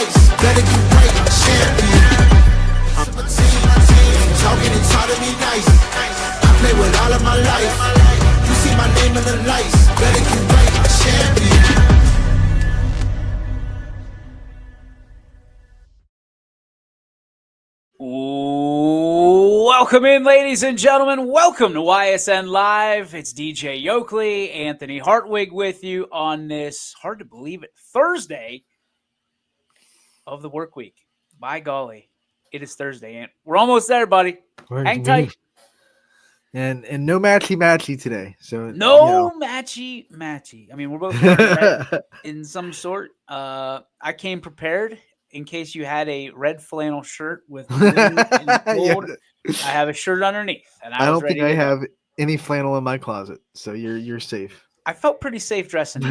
nice. Better get right, champion. I'm a team. Talking and taught to be nice. I play with all of my life. You see my name in the lights. Better get right, champion. Welcome in, ladies and gentlemen. Welcome to YSN Live. It's DJ Yoakley, Anthony Hartwig with you on this, hard to believe it, Thursday of the work week. By golly, it is Thursday, and we're almost there, buddy. Hang tight. And no matchy today. So No matchy. I mean, we're both wearing red in some sort. I came prepared in case you had a red flannel shirt with blue and gold. I have a shirt underneath, and I don't think I have any flannel in my closet, so you're safe. I felt pretty safe dressing.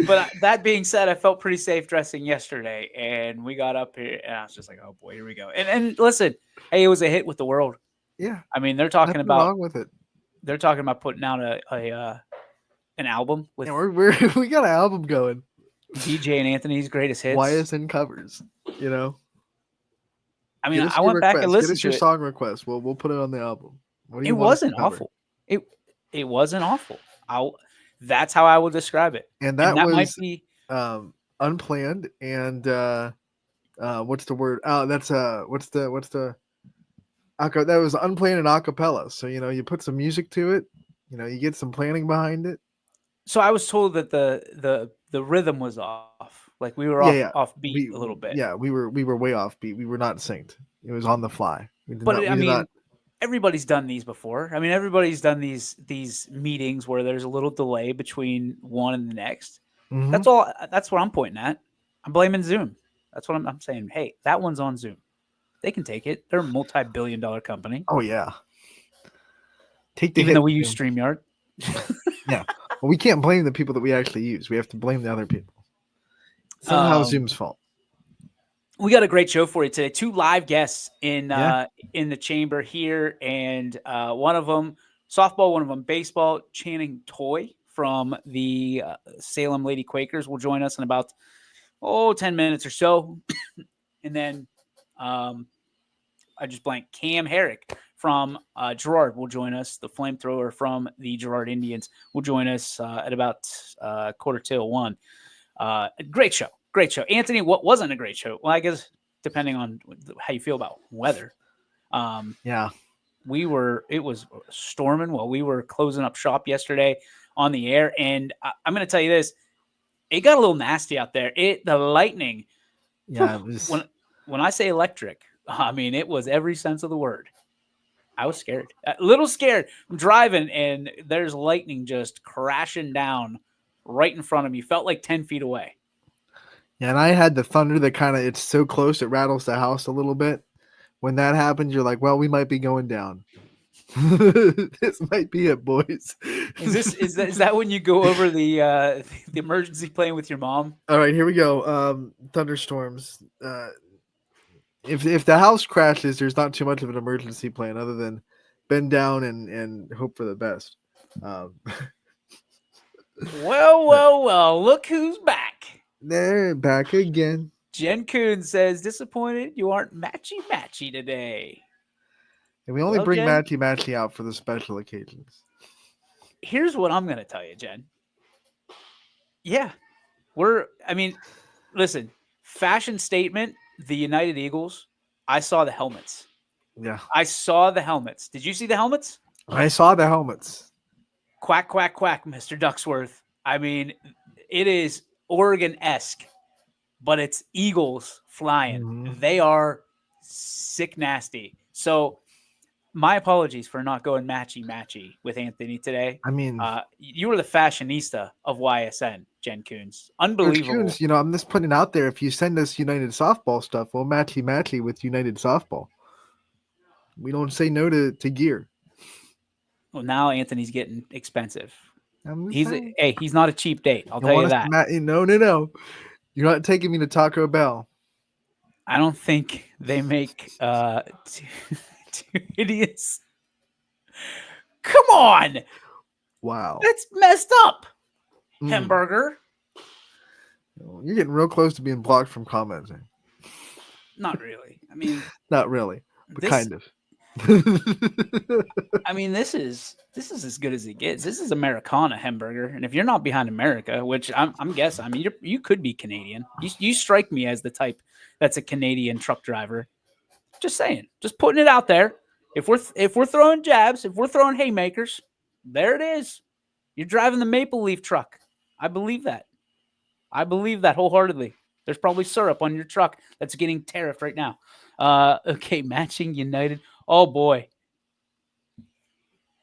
But that being said, I felt pretty safe dressing yesterday, and we got up here, and I was just like, "Oh boy, here we go." And listen, hey, it was a hit with the world. Yeah, I mean, they're talking nothing about wrong with it. They're talking about putting out an album with we got an album going. DJ and Anthony's greatest hits. YSN covers, you know. I mean, I went back and listened to it. Get us your song request. We'll put it on the album. It wasn't awful. It wasn't awful. That's how I would describe it. And that was might be unplanned. And what's the word? Oh, that's what's the that was unplanned and acapella. So you put some music to it. You get some planning behind it. So I was told that the rhythm was off. Like we were off beat a little bit. Yeah, we were way off beat. We were not synced. It was on the fly. Everybody's done these before. I mean, everybody's done these meetings where there's a little delay between one and the next. Mm-hmm. That's all. That's what I'm pointing at. I'm blaming Zoom. That's what I'm saying. Hey, that one's on Zoom. They can take it. They're a multi-billion-dollar company. Oh yeah. Even though we use StreamYard. Yeah. Well, we can't blame the people that we actually use. We have to blame the other people. Somehow Zoom's fault. We got a great show for you today. 2 live guests in the chamber here, and one of them softball, one of them baseball. Channing Toy from the Salem Lady Quakers will join us in about 10 minutes or so, and then I just blanked. Cam Herrick from Girard will join us. The flamethrower from the Girard Indians will join us at about 1:45. Great show. Anthony, what wasn't a great show? Well, I guess depending on how you feel about weather. Yeah. It was storming while we were closing up shop yesterday on the air. And I'm going to tell you this, it got a little nasty out there. The lightning. Yeah. When I say electric, I mean, it was every sense of the word. I was scared, a little scared. I'm driving and there's lightning just crashing down right in front of me. Felt like 10 feet away. Yeah, and I had the thunder that it's so close it rattles the house a little bit. When that happens, you're like, well, we might be going down. This might be it, boys. Is that when you go over the emergency plane with your mom? All right, here we go. Thunderstorms. If the house crashes, there's not too much of an emergency plan other than bend down and hope for the best. Well, look who's back. They're back again. Jen Kuhn says, disappointed you aren't matchy today. And we only bring matchy out for the special occasions. Here's what I'm going to tell you, Jen. Yeah. Listen, fashion statement, the United Eagles, I saw the helmets. Yeah. I saw the helmets. Did you see the helmets? I saw the helmets. Quack, quack, quack, Mr. Ducksworth. I mean, it is Oregon-esque, but it's Eagles flying. Mm-hmm. They are sick nasty. So my apologies for not going matchy with Anthony today. I mean, you were the fashionista of YSN, Jen Coons. Unbelievable. Coons, I'm just putting it out there. If you send us United Softball stuff, we'll matchy with United Softball. We don't say no to gear. Well, now Anthony's getting expensive. He's not a cheap date. I'll tell you that. No. You're not taking me to Taco Bell. I don't think they make two idiots. Come on. Wow. That's messed up. Hamburger. You're getting real close to being blocked from commenting. Not really. I mean, Not really, but this, kind of. I mean, this is as good as it gets. This is Americana hamburger, and if you're not behind America, which I'm guessing, I mean, you could be Canadian. You strike me as the type that's a Canadian truck driver. Just saying, just putting it out there. If we're throwing jabs, if we're throwing haymakers, there it is. You're driving the Maple Leaf truck. I believe that. I believe that wholeheartedly. There's probably syrup on your truck that's getting tariffed right now. Okay, matching United. Oh boy.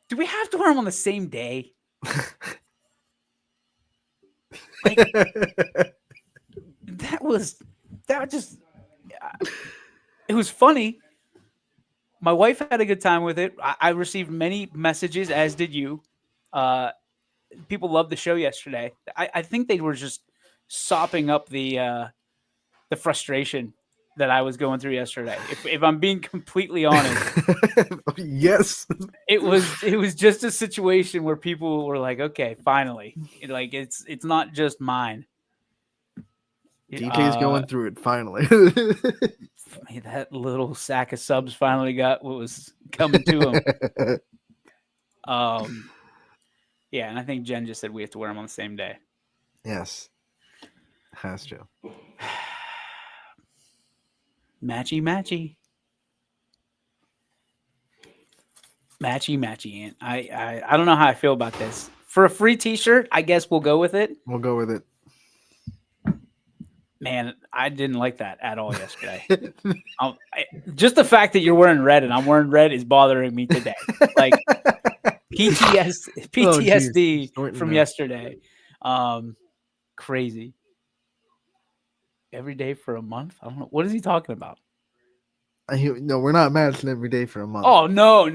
Do we have to wear them on the same day? Like, it was funny. My wife had a good time with it. I received many messages, as did you. People loved the show yesterday. I think they were just sopping up the frustration that I was going through yesterday. If I'm being completely honest, yes, it was just a situation where people were like, "Okay, finally, like it's not just mine." DJ's going through it finally. That little sack of subs finally got what was coming to him. Yeah, and I think Jen just said we have to wear them on the same day. Yes, has to. Matchy. Aunt. I don't know how I feel about this. For a free T-shirt, I guess we'll go with it. We'll go with it. Man, I didn't like that at all yesterday. Just the fact that you're wearing red and I'm wearing red is bothering me today. Like PTSD from yesterday. Crazy. Every day for a month? I don't know. What is he talking about? No, we're not matching every day for a month. Oh no.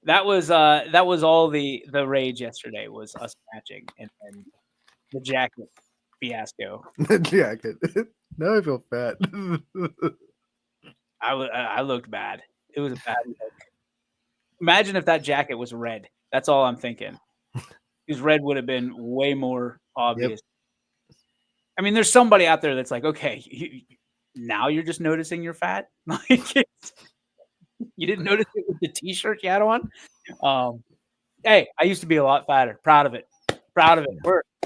That was all the rage yesterday was us matching and the jacket fiasco. The jacket. Now I feel fat. I looked bad. It was a bad look. Imagine if that jacket was red. That's all I'm thinking. Because red would have been way more obvious. Yep. I mean, there's somebody out there that's like, okay, now you're just noticing you're fat. Like, you didn't notice it with the T-shirt you had on. Hey, I used to be a lot fatter. Proud of it.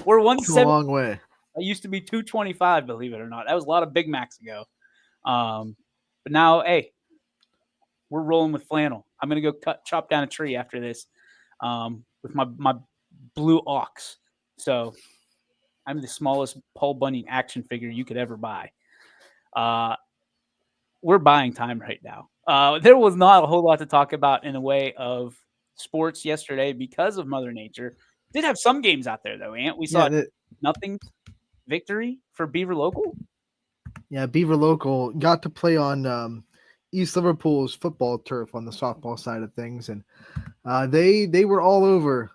We're 170. A long way. I used to be 225, believe it or not. That was a lot of Big Macs ago. But now, hey, we're rolling with flannel. I'm gonna go chop down a tree after this with my blue ox. So I'm the smallest Paul Bunyan action figure you could ever buy. We're buying time right now. There was not a whole lot to talk about in the way of sports yesterday because of Mother Nature. Did have some games out there though, Ant. We saw nothing victory for Beaver Local. Yeah, Beaver Local got to play on East Liverpool's football turf on the softball side of things, and they were all over.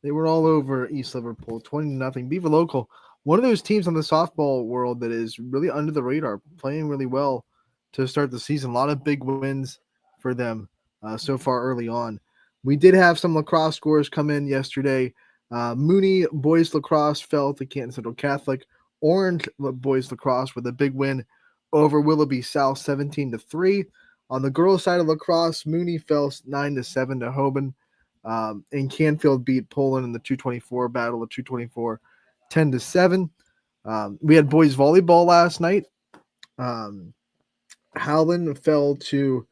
They were all over East Liverpool, 20-0. Beaver Local, one of those teams on the softball world that is really under the radar, playing really well to start the season. A lot of big wins for them so far early on. We did have some lacrosse scores come in yesterday. Mooney boys lacrosse fell to Canton Central Catholic. Orange boys lacrosse with a big win over Willoughby South, 17-3. On the girls' side of lacrosse, Mooney fell 9-7 to Hoban. And Canfield beat Poland in the 224 battle of 224, 10-7. We had boys volleyball last night. Howland fell to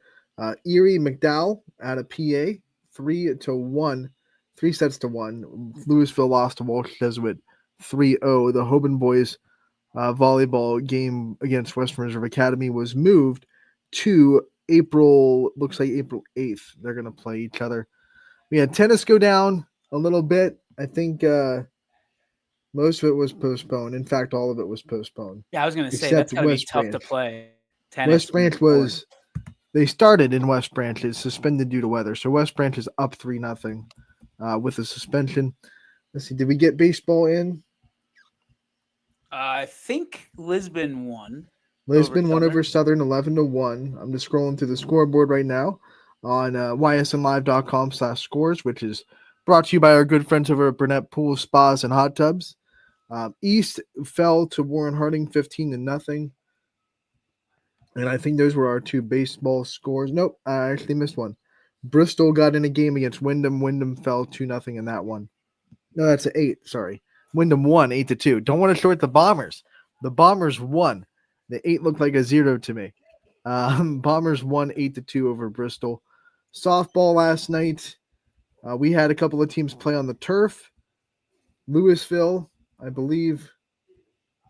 Erie McDowell out of PA, 3-1, 3 sets to 1. Louisville lost to Walsh Jesuit 3-0. The Hoban boys volleyball game against Western Reserve Academy was moved to April 8th. They're going to play each other. We had tennis go down a little bit. I think most of it was postponed. In fact, all of it was postponed. Yeah, I was going to say, that's going to be tough to play. Tennis West Branch was – they started in West Branch. It's suspended due to weather. So West Branch is up 3-0 with a suspension. Let's see. Did we get baseball in? I think Lisbon won. Lisbon won over Southern 11-1. I'm just scrolling through the scoreboard right now on ysnlive.com/scores, which is Brought to you by our good friends over at Burnett Pool Spas and Hot Tubs. East fell to Warren Harding 15-0. And I think those were our two baseball scores. Nope, I actually missed one. Bristol got in a game against Wyndham. Wyndham fell 2-0 in that one. No, that's an 8. Sorry. Wyndham won 8-2. Don't want to short the Bombers. The Bombers won. The 8 looked like a 0 to me. Bombers won 8-2 over Bristol. Softball last night. We had a couple of teams play on the turf. Louisville, I believe,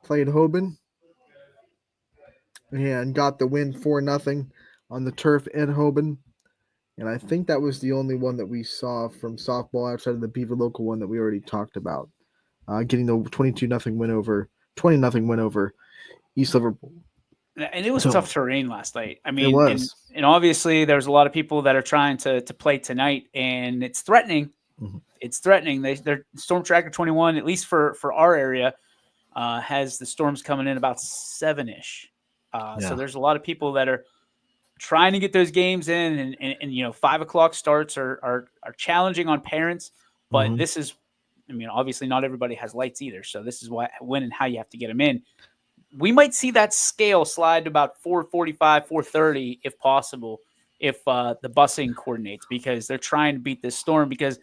played Hoban and got the win 4-0 on the turf in Hoban. And I think that was the only one that we saw from softball outside of the Beaver local one that we already talked about. Getting the 20 0 win over East Liverpool. And it was tough terrain last night. I mean, it was. And obviously there's a lot of people that are trying to play tonight, and it's threatening. Mm-hmm. It's threatening. Their Storm Tracker 21, at least for our area, has the storms coming in about 7-ish. So there's a lot of people that are trying to get those games in, and 5 o'clock starts are challenging on parents. But this is, I mean, obviously not everybody has lights either. So this is when and how you have to get them in. We might see that scale slide to about 4:45, 4:30 if possible, if the busing coordinates, because they're trying to beat this storm, because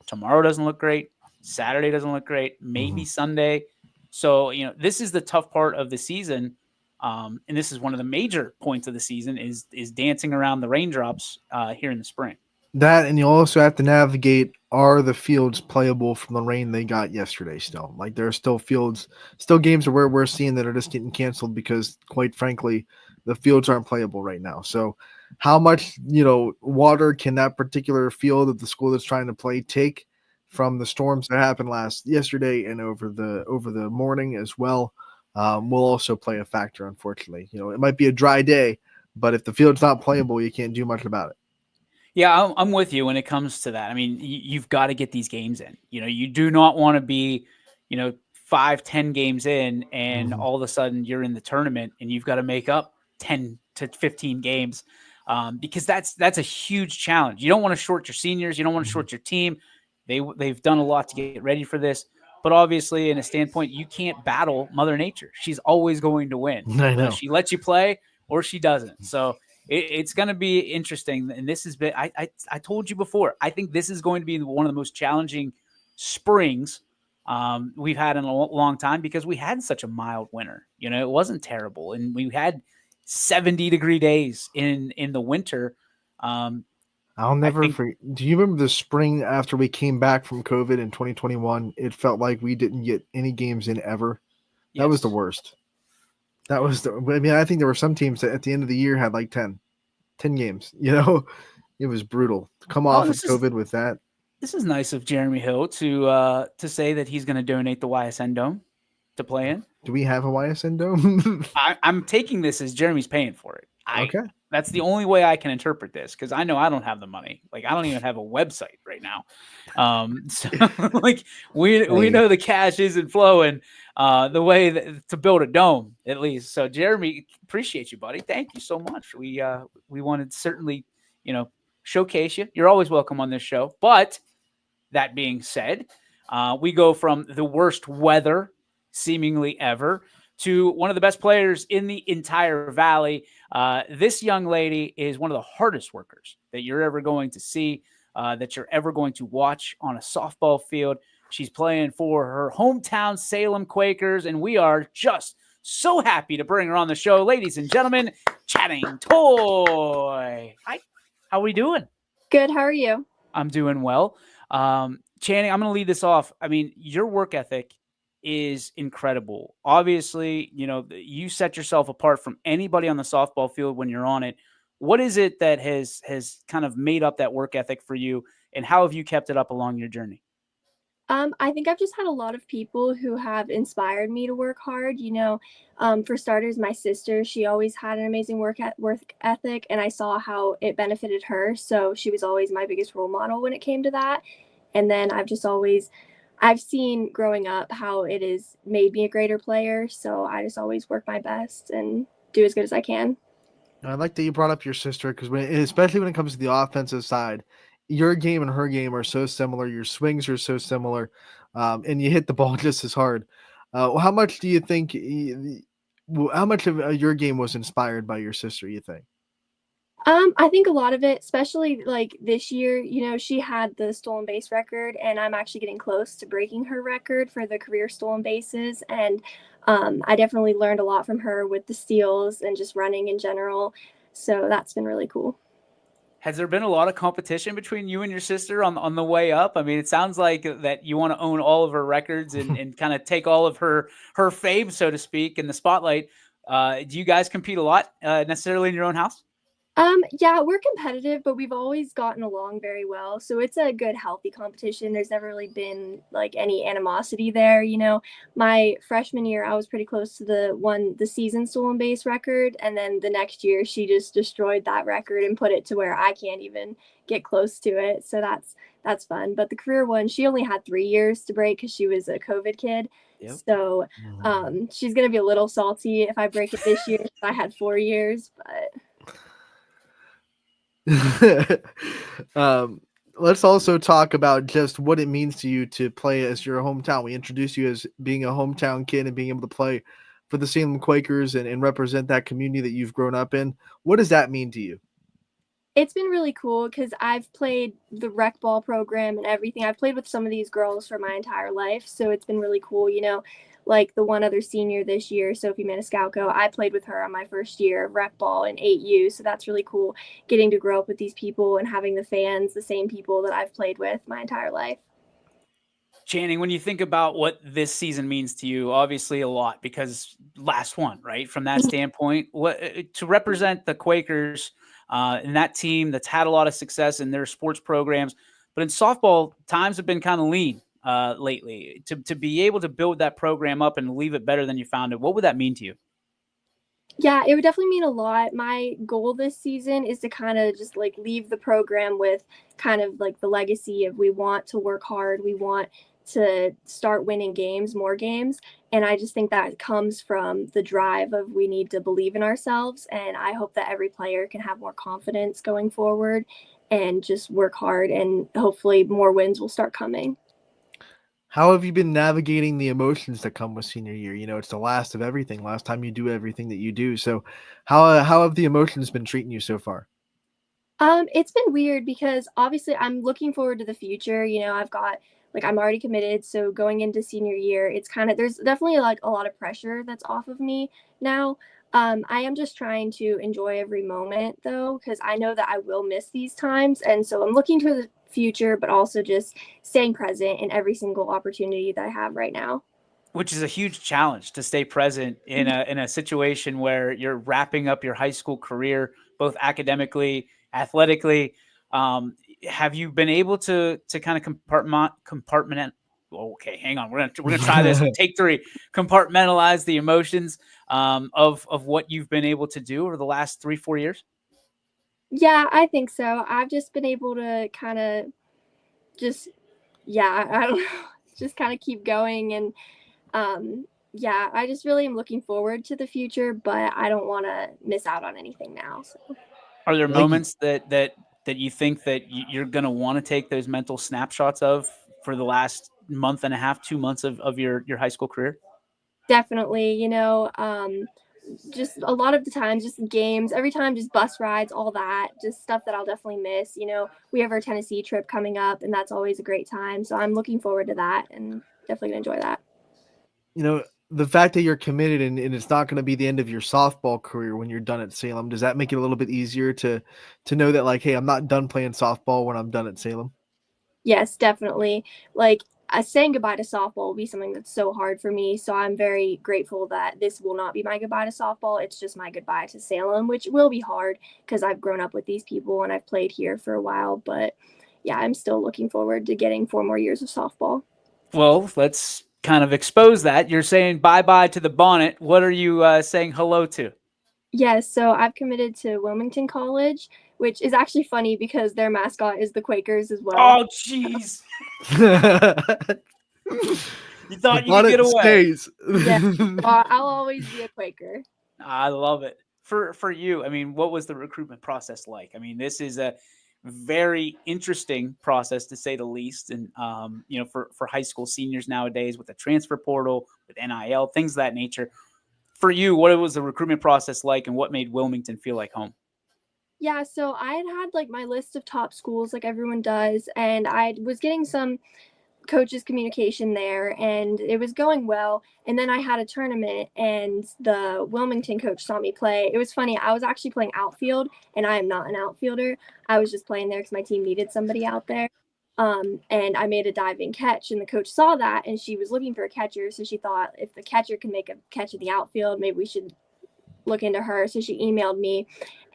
tomorrow doesn't look great. Saturday doesn't look great. Maybe Sunday. So, this is the tough part of the season. And this is one of the major points of the season is dancing around the raindrops here in the spring. That, and you also have to navigate, are the fields playable from the rain they got yesterday still? Like, there are still games where we're seeing that are just getting canceled because, quite frankly, the fields aren't playable right now. So how much, water can that particular field of the school that's trying to play take from the storms that happened yesterday and over the morning as well, will also play a factor, unfortunately. It might be a dry day, but if the field's not playable, you can't do much about it. Yeah, I'm with you when it comes to that. I mean, you've got to get these games in. You do not want to be, 5-10 games in, and all of a sudden you're in the tournament and you've got to make up 10 to 15 games, because that's a huge challenge. You don't want to short your seniors. You don't want to short your team. They've done a lot to get ready for this. But obviously, in a standpoint, you can't battle Mother Nature. She's always going to win. I know. She lets you play or she doesn't. So it's going to be interesting. And this has been, I told you before, I think this is going to be one of the most challenging springs we've had in a long time, because we had such a mild winter. It wasn't terrible. And we had 70-degree days in the winter. I'll never forget. Do you remember the spring after we came back from COVID in 2021? It felt like we didn't get any games in ever. That was the worst. I think there were some teams that at the end of the year had like 10 games. It was brutal to come off of COVID with that. This is nice of Jeremy Hill to say that he's going to donate the YSN Dome to play in. Do we have a YSN Dome? I'm taking this as Jeremy's paying for it. Okay. That's the only way I can interpret this, because I know I don't have the money. Like, I don't even have a website right now. So like we know the cash isn't flowing the way to build a dome, at least. So Jeremy, appreciate you, buddy. Thank you so much. We wanted to certainly, showcase you. You're always welcome on this show. But that being said, we go from the worst weather seemingly ever to one of the best players in the entire valley. This young lady is one of the hardest workers that you're ever going to see, that you're ever going to watch on a softball field. She's playing for her hometown Salem Quakers, and we are just so happy to bring her on the show. Ladies and gentlemen, Channing Toye. Hi, how are we doing? Good, how are you? I'm doing well. Channing, I'm going to lead this off. I mean, your work ethic is incredible. Obviously, you set yourself apart from anybody on the softball field when you're on it. What is it that has kind of made up that work ethic for you, and how have you kept it up along your journey? I think I've just had a lot of people who have inspired me to work hard. For starters, my sister, she always had an amazing work ethic, and I saw how it benefited her. So she was always my biggest role model when it came to that. And then I've seen growing up how it has made me a greater player. So I just always work my best and do as good as I can. I like that you brought up your sister, because especially when it comes to the offensive side, your game and her game are so similar. Your swings are so similar, and you hit the ball just as hard. How much do you think? How much of your game was inspired by your sister? You think? I think a lot of it, especially like this year, you know, she had the stolen base record, and I'm actually getting close to breaking her record for the career stolen bases. And I definitely learned a lot from her with the steals and just running in general. So that's been really cool. Has there been a lot of competition between you and your sister on the way up? I mean, it sounds like that you want to own all of her records and kind of take all of her fame, so to speak, in the spotlight. Do you guys compete a lot necessarily in your own house? Yeah, we're competitive, but we've always gotten along very well. So it's a good, healthy competition. There's never really been like any animosity there. You know, my freshman year, I was pretty close to the season stolen base record. And then the next year, she just destroyed that record and put it to where I can't even get close to it. So that's fun. But the career one, she only had 3 years to break because she was a COVID kid. Yep. So she's going to be a little salty if I break it this year. I had 4 years, but. Let's also talk about just what it means to you to play as your hometown. We introduced you as being a hometown kid and being able to play for the Salem Quakers and represent that community that you've grown up in. What does that mean to you? It's been really cool because I've played the rec ball program and everything. I've played with some of these girls for my entire life. So it's been really cool, you know, like the one other senior this year, Sophie Maniscalco. I played with her on my first year of rec ball in 8U. So that's really cool getting to grow up with these people and having the fans, the same people that I've played with my entire life. Channing, when you think about what this season means to you, obviously a lot because last one, right? From that standpoint, what to represent the Quakers and that team that's had a lot of success in their sports programs, but in softball, times have been kind of lean lately. To be able to build that program up and leave it better than you found it, what would that mean to you? Yeah, it would definitely mean a lot. My goal this season is to kind of just like leave the program with kind of like the legacy of we want to work hard, we want to start winning games, more games. And I just think that comes from the drive of we need to believe in ourselves. And I hope that every player can have more confidence going forward and just work hard, and hopefully more wins will start coming. How have you been navigating the emotions that come with senior year? You know, it's the last of everything, last time you do everything that you do. So how have the emotions been treating you so far? It's been weird because obviously I'm looking forward to the future. You know, I'm already committed. So going into senior year, it's there's definitely like a lot of pressure that's off of me now. I am just trying to enjoy every moment though, because I know that I will miss these times. And so I'm looking to the future, but also just staying present in every single opportunity that I have right now. Which is a huge challenge to stay present in a situation where you're wrapping up your high school career, both academically, athletically. Have you been able to kind of compartment? Okay, hang on. We're gonna try this. Take 3. Compartmentalize the emotions of what you've been able to do over the last 3-4 years. Yeah, I think so. I've just been able to kind of just, yeah, I don't know, just kind of keep going. And yeah, I just really am looking forward to the future, but I don't want to miss out on anything now. So. Are there moments that you think that you're going to want to take those mental snapshots of for the last month and a half, 2 months of your high school career? Definitely, you know, just a lot of the times, just games, every time, just bus rides, all that, just stuff that I'll definitely miss. You know, we have our Tennessee trip coming up, and that's always a great time. So I'm looking forward to that and definitely going to enjoy that. You know, the fact that you're committed and it's not going to be the end of your softball career when you're done at Salem, does that make it a little bit easier to know that like, hey, I'm not done playing softball when I'm done at Salem? Yes, definitely. Like saying goodbye to softball will be something that's so hard for me. So I'm very grateful that this will not be my goodbye to softball. It's just my goodbye to Salem, which will be hard because I've grown up with these people and I've played here for a while. But yeah, I'm still looking forward to getting 4 more years of softball. Well, let's kind of expose that. You're saying bye-bye to the bonnet. What are you saying hello to? Yes, so I've committed to Wilmington College, which is actually funny because their mascot is the Quakers as well. Oh, jeez. You thought you could get away. Yeah, I'll always be a Quaker. I love it. For you, I mean, what was the recruitment process like? I mean, this is very interesting process to say the least. And, for high school seniors nowadays with the transfer portal, with NIL, things of that nature. For you, what was the recruitment process like and what made Wilmington feel like home? Yeah, so I had like my list of top schools like everyone does, and I was getting some coaches communication there and it was going well, and then I had a tournament and the Wilmington coach saw me play. It was funny, I was actually playing outfield and I am not an outfielder. I was just playing there because my team needed somebody out there, and I made a diving catch and the coach saw that and she was looking for a catcher, so she thought if the catcher can make a catch in the outfield, maybe we should look into her. So she emailed me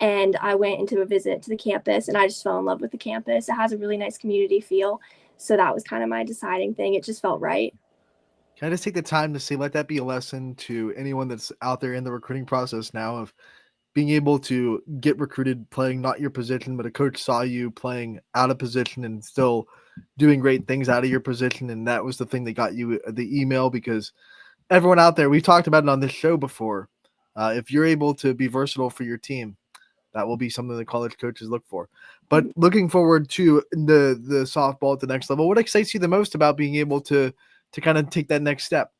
and I went into a visit to the campus and I just fell in love with the campus. It has a really nice community feel. So that was kind of my deciding thing. It just felt right. Can I just take the time to say, let that be a lesson to anyone that's out there in the recruiting process now of being able to get recruited playing not your position, but a coach saw you playing out of position and still doing great things out of your position. And that was the thing that got you the email, because everyone out there, we've talked about it on this show before. If you're able to be versatile for your team, that will be something that college coaches look for. But looking forward to the softball at the next level, what excites you the most about being able to kind of take that next step?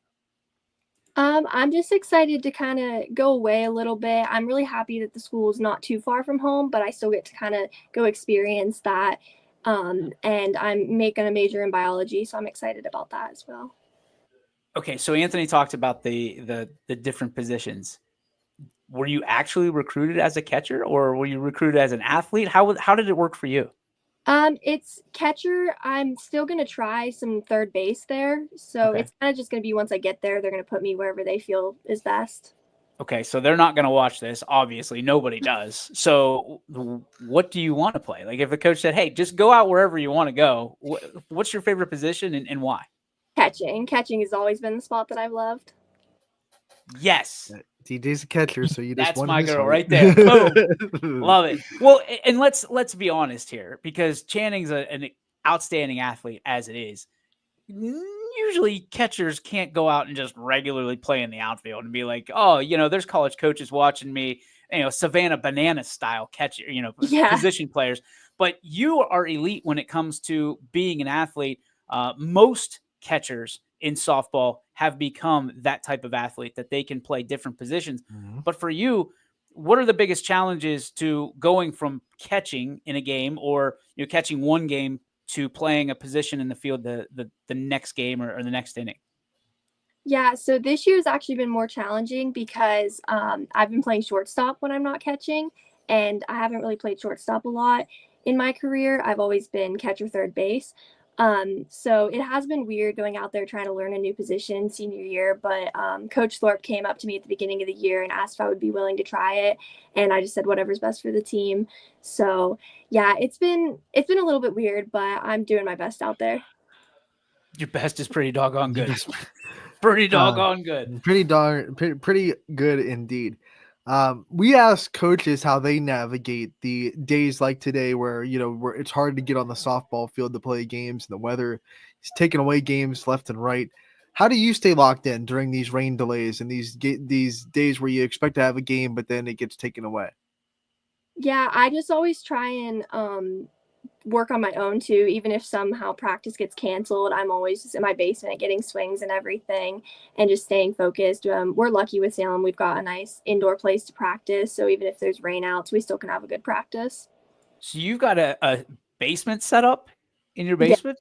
I'm just excited to kind of go away a little bit. I'm really happy that the school is not too far from home, but I still get to kind of go experience that. And I'm making a major in biology, so I'm excited about that as well. Okay, so Anthony talked about the different positions. Were you actually recruited as a catcher or were you recruited as an athlete? How did it work for you? It's catcher. I'm still going to try some third base there. So Okay. It's kind of just going to be once I get there, they're going to put me wherever they feel is best. Okay, so they're not going to watch this. Obviously, nobody does. So what do you want to play? Like if a coach said, hey, just go out wherever you want to go, what's your favorite position and why? Catching. Catching has always been the spot that I've loved. Yes. DJ's a catcher, so you just That's won my his girl heart. right there. Boom. Love it. Well, and let's be honest here, because Channing's an outstanding athlete as it is. Usually catchers can't go out and just regularly play in the outfield and be like, oh, there's college coaches watching me, Savannah Banana style catcher, Yeah. position players. But you are elite when it comes to being an athlete. Most catchers in softball have become that type of athlete that they can play different positions. Mhm. But for you, what are the biggest challenges to going from catching in a game or catching one game to playing a position in the field the next game or the next inning? Yeah, so this year's actually been more challenging because I've been playing shortstop when I'm not catching, and I haven't really played shortstop a lot in my career. I've always been catcher, third base. So it has been weird going out there trying to learn a new position senior year, but Coach Thorpe came up to me at the beginning of the year and asked if I would be willing to try it, and I just said whatever's best for the team. So yeah, it's been a little bit weird, but I'm doing my best out there. Your best is pretty doggone good. Pretty doggone good. Pretty good indeed. We ask coaches how they navigate the days like today where it's hard to get on the softball field to play games and the weather is taking away games left and right. How do you stay locked in during these rain delays and these days where you expect to have a game but then it gets taken away? Yeah, I just always try and work on my own too. Even if somehow practice gets canceled, I'm always just in my basement getting swings and everything and just staying focused. We're lucky with Salem. We've got a nice indoor place to practice. So even if there's rainouts, we still can have a good practice. So you've got a basement set up in your basement?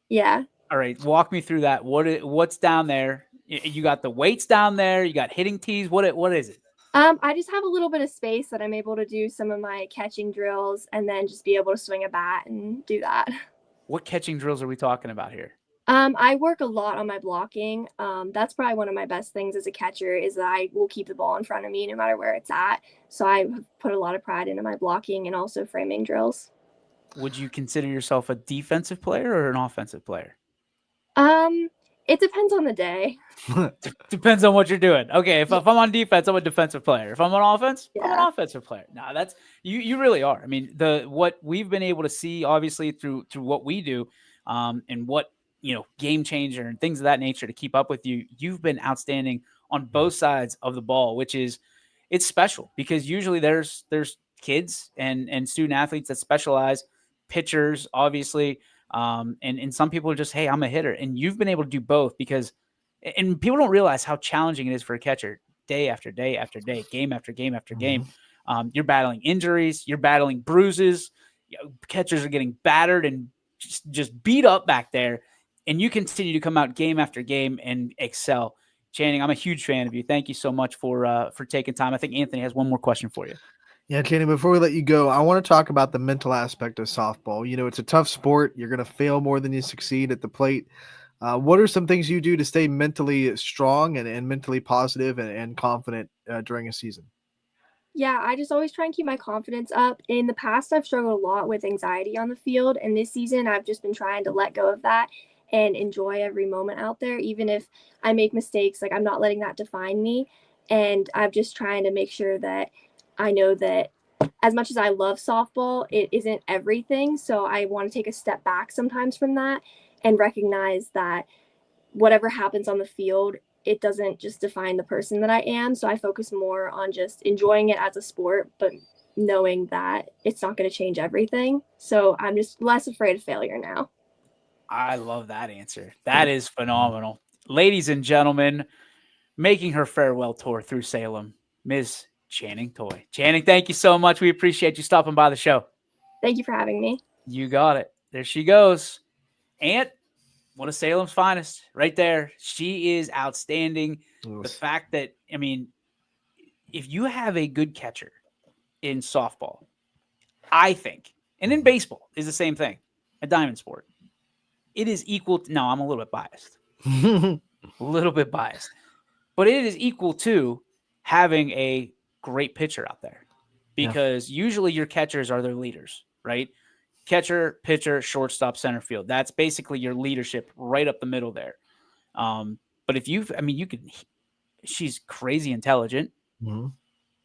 Yeah. All right. Walk me through that. What's down there? You got the weights down there. You got hitting tees. What is it? I just have a little bit of space that I'm able to do some of my catching drills and then just be able to swing a bat and do that. What catching drills are we talking about here? I work a lot on my blocking. That's probably one of my best things as a catcher is that I will keep the ball in front of me no matter where it's at. So I put a lot of pride into my blocking and also framing drills. Would you consider yourself a defensive player or an offensive player? It depends on the day. Depends on what you're doing. Okay, if I'm on defense, I'm a defensive player. If I'm on offense, I'm an offensive player. No, that's you really are. I mean, what we've been able to see, obviously, through what we do, and what game changer and things of that nature to keep up with you. You've been outstanding on both sides of the ball, which is it's special because usually there's kids and student athletes that specialize pitchers, obviously. And some people are just, hey, I'm a hitter. And you've been able to do both because, and people don't realize how challenging it is for a catcher day after day after day, game after game after game. You're battling injuries, you're battling bruises. Catchers are getting battered and just beat up back there. And you continue to come out game after game and excel. Channing, I'm a huge fan of you. Thank you so much for taking time. I think Anthony has one more question for you. Yeah, Channing, before we let you go, I want to talk about the mental aspect of softball. You know, it's a tough sport. You're going to fail more than you succeed at the plate. What are some things you do to stay mentally strong and mentally positive and confident during a season? Yeah, I just always try and keep my confidence up. In the past, I've struggled a lot with anxiety on the field, and this season, I've just been trying to let go of that and enjoy every moment out there, even if I make mistakes. Like, I'm not letting that define me, and I'm just trying to make sure that I know that as much as I love softball, it isn't everything. So I want to take a step back sometimes from that and recognize that whatever happens on the field, it doesn't just define the person that I am. So I focus more on just enjoying it as a sport, but knowing that it's not going to change everything. So I'm just less afraid of failure now. I love that answer. That is phenomenal. Ladies and gentlemen, making her farewell tour through Salem, Ms. Channing Toye. Channing, thank you so much. We appreciate you stopping by the show. Thank you for having me. You got it. There she goes. Aunt, one of Salem's finest right there. She is outstanding. The fact that, I mean, if you have a good catcher in softball, I think, and in baseball is the same thing, a diamond sport, it is equal to, no, I'm a little bit biased. But it is equal to having a great pitcher out there because usually your catchers are their leaders, right? Catcher, pitcher, shortstop, center field. That's basically your leadership right up the middle there. But if you can, she's crazy intelligent. Mm-hmm.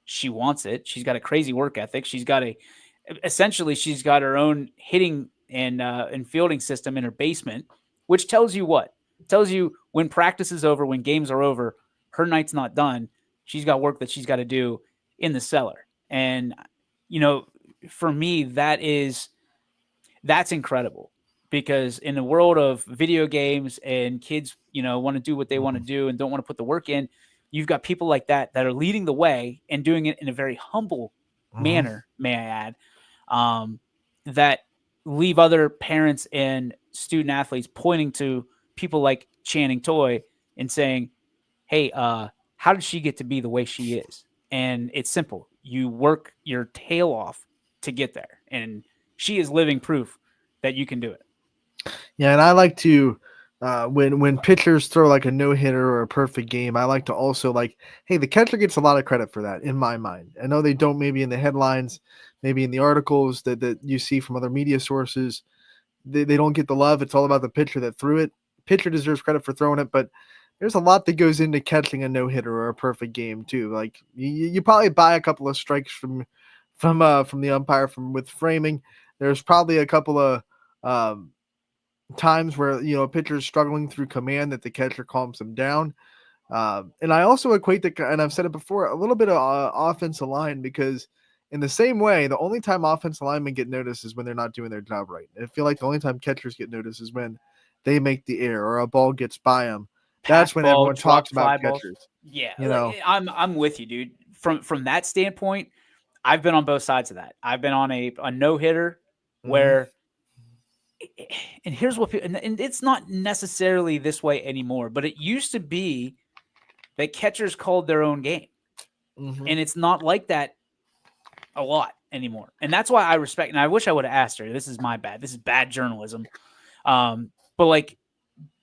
She wants it. She's got a crazy work ethic. She's got her own hitting and fielding system in her basement, which tells you what? It tells you when practice is over, when games are over, her night's not done. She's got work that she's got to do in the cellar. And, for me, that's incredible because in the world of video games and kids, want to do what they want to do and don't want to put the work in, you've got people like that are leading the way and doing it in a very humble manner, may I add, that leave other parents and student athletes pointing to people like Channing Toye and saying, hey, how did she get to be the way she is? And it's simple. You work your tail off to get there. And she is living proof that you can do it. Yeah, and I like to when pitchers throw like a no-hitter or a perfect game, I like to also hey, the catcher gets a lot of credit for that in my mind. I know they don't maybe in the headlines, maybe in the articles that you see from other media sources. They don't get the love. It's all about the pitcher that threw it. Pitcher deserves credit for throwing it, but there's a lot that goes into catching a no-hitter or a perfect game too. Like you probably buy a couple of strikes from the umpire with framing. There's probably a couple of times where a pitcher is struggling through command that the catcher calms them down. And I also equate and I've said it before, a little bit of offensive line, because in the same way, the only time offensive linemen get noticed is when they're not doing their job right. I feel like the only time catchers get noticed is when they make the error or a ball gets by them. That's when everyone talks about catchers. Yeah, I'm with you, dude. From that standpoint, I've been on both sides of that. I've been on a no-hitter where, and here's what people, and it's not necessarily this way anymore, but it used to be that catchers called their own game. And it's not like that a lot anymore. And that's why I respect, and I wish I would have asked her, this is my bad. This is bad journalism. But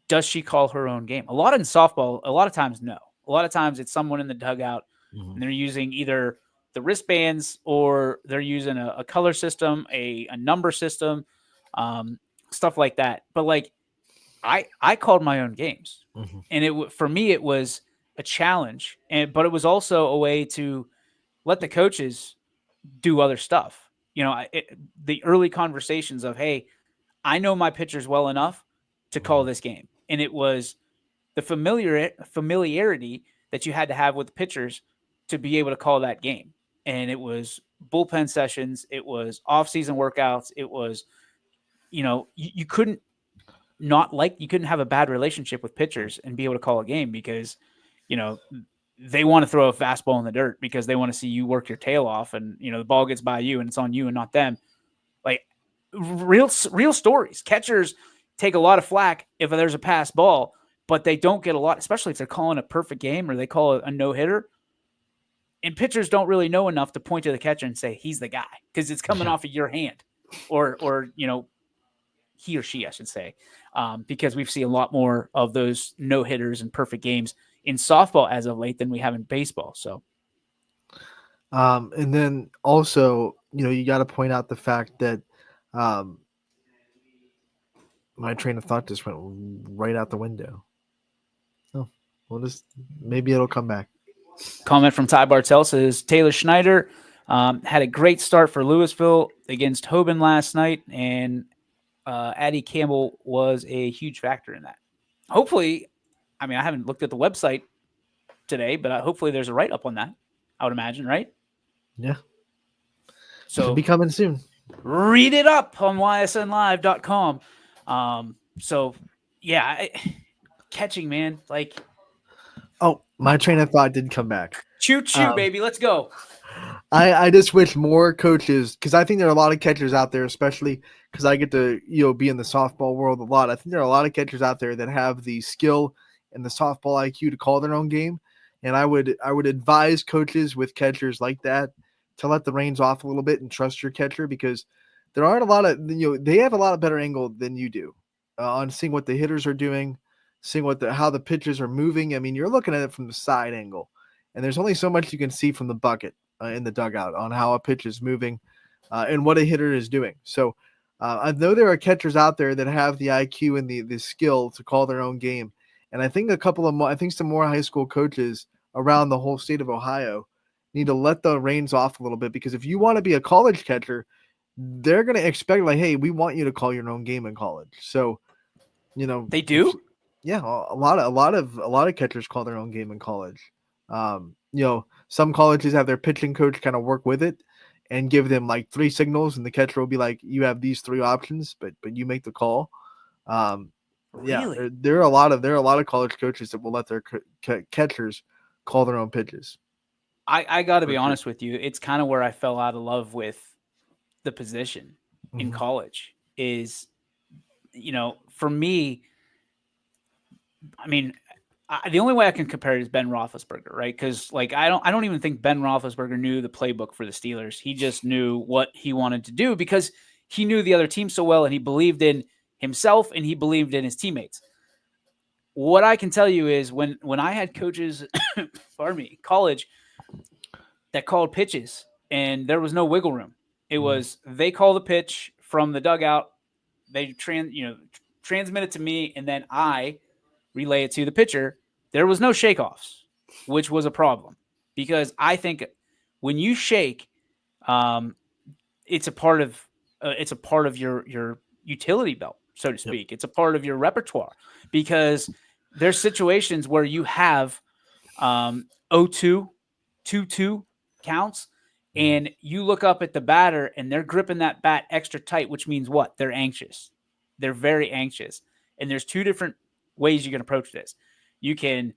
does she call her own game? A lot in softball, a lot of times, no. A lot of times it's someone in the dugout and they're using either the wristbands or they're using a color system, a number system, stuff like that. But I called my own games, and for me it was a challenge, but it was also a way to let the coaches do other stuff. The early conversations of, hey, I know my pitchers well enough to call this game. And it was the familiarity that you had to have with pitchers to be able to call that game. And it was bullpen sessions. It was off-season workouts. It was you couldn't you couldn't have a bad relationship with pitchers and be able to call a game because, they want to throw a fastball in the dirt because they want to see you work your tail off and, the ball gets by you and it's on you and not them. Like real stories. Catchers take a lot of flack if there's a pass ball, but they don't get a lot, especially if they're calling a perfect game or they call a no-hitter. And pitchers don't really know enough to point to the catcher and say, he's the guy, because it's coming off of your hand or he or she, I should say, because we've seen a lot more of those no-hitters and perfect games in softball as of late than we have in baseball. So, and then also, you got to point out the fact that my train of thought just went right out the window. Oh, maybe it'll come back. Comment from Ty Bartel says Taylor Schneider had a great start for Louisville against Hoban last night, and Addie Campbell was a huge factor in that. Hopefully, I haven't looked at the website today, but hopefully there's a write-up on that, I would imagine, right? Yeah. So it'll be coming soon. Read it up on ysnlive.com. So, yeah, catching, man, like... Oh, my train of thought did come back. Choo-choo, baby. Let's go. I just wish more coaches, because I think there are a lot of catchers out there, especially because I get to be in the softball world a lot. I think there are a lot of catchers out there that have the skill and the softball IQ to call their own game, and I would advise coaches with catchers like that to let the reins off a little bit and trust your catcher, because there aren't a lot of they have a lot of better angle than you do on seeing what the hitters are doing, seeing how the pitchers are moving. You're looking at it from the side angle, and there's only so much you can see from the bucket in the dugout on how a pitch is moving and what a hitter is doing. So I know there are catchers out there that have the IQ and the skill to call their own game. And I think some more high school coaches around the whole state of Ohio need to let the reins off a little bit, because if you want to be a college catcher, they're going to expect, like, hey, we want you to call your own game in college. So, they do. Yeah, a lot of catchers call their own game in college. Some colleges have their pitching coach kind of work with it and give them like 3 signals, and the catcher will be like, you have these 3 options, but you make the call. Really? Yeah, there are a lot of college coaches that will let their catchers call their own pitches. I got to be honest with you. It's kind of where I fell out of love with the position in college is, for me, the only way I can compare it is Ben Roethlisberger, right? Because I don't even think Ben Roethlisberger knew the playbook for the Steelers. He just knew what he wanted to do because he knew the other team so well, and he believed in himself and he believed in his teammates. What I can tell you is when I had coaches, college, that called pitches and there was no wiggle room. It was they call the pitch from the dugout, they transmit it to me, and then I relay it to the pitcher. There was no shakeoffs, which was a problem because I think when you shake, it's a part of your utility belt, so to speak. Yep. It's a part of your repertoire because there's situations where you have 0-2, 2-2 counts, and you look up at the batter and they're gripping that bat extra tight, which means what? They're anxious. They're very anxious. And there's 2 different ways you can approach this. You can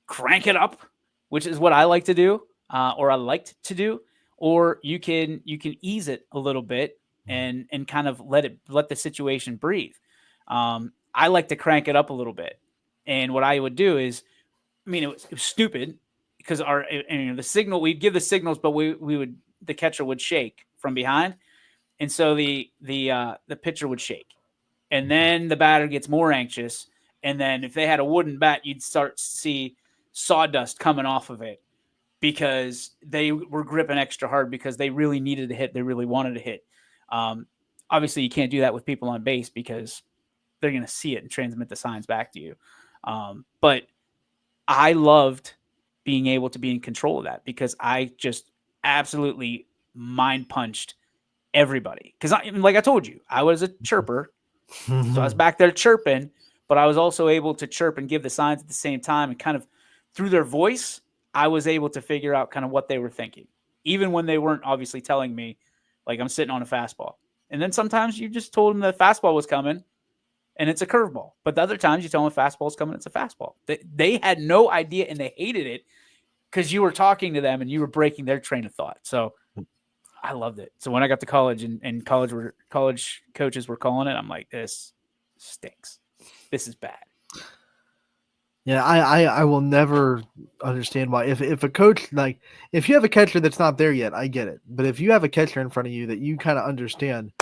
crank it up, which is what I like to do, or I liked to do, or you can ease it a little bit and kind of let the situation breathe. I like to crank it up a little bit. And what I would do is, it was stupid because the signal, we'd give the signals, but the catcher would shake from behind. And so the pitcher would shake. And then the batter gets more anxious. And then if they had a wooden bat, you'd start to see sawdust coming off of it because they were gripping extra hard because they really needed to hit. They really wanted to hit. Obviously, you can't do that with people on base because they're going to see it and transmit the signs back to you. But I loved being able to be in control of that because I just absolutely mind punched everybody. Because like I told you, I was a chirper. So I was back there chirping, but I was also able to chirp and give the signs at the same time. And kind of through their voice, I was able to figure out kind of what they were thinking, even when they weren't obviously telling me, like I'm sitting on a fastball. And then sometimes you just told them the fastball was coming and it's a curveball. But the other times you tell them the fastball's coming, it's a fastball. They had no idea and they hated it because you were talking to them and you were breaking their train of thought. So I loved it. So when I got to college and college coaches were calling it, I'm like, this stinks. This is bad. Yeah, I will never understand why if a coach, like, if you have a catcher that's not there yet, I get it. But if you have a catcher in front of you that you kind of understand,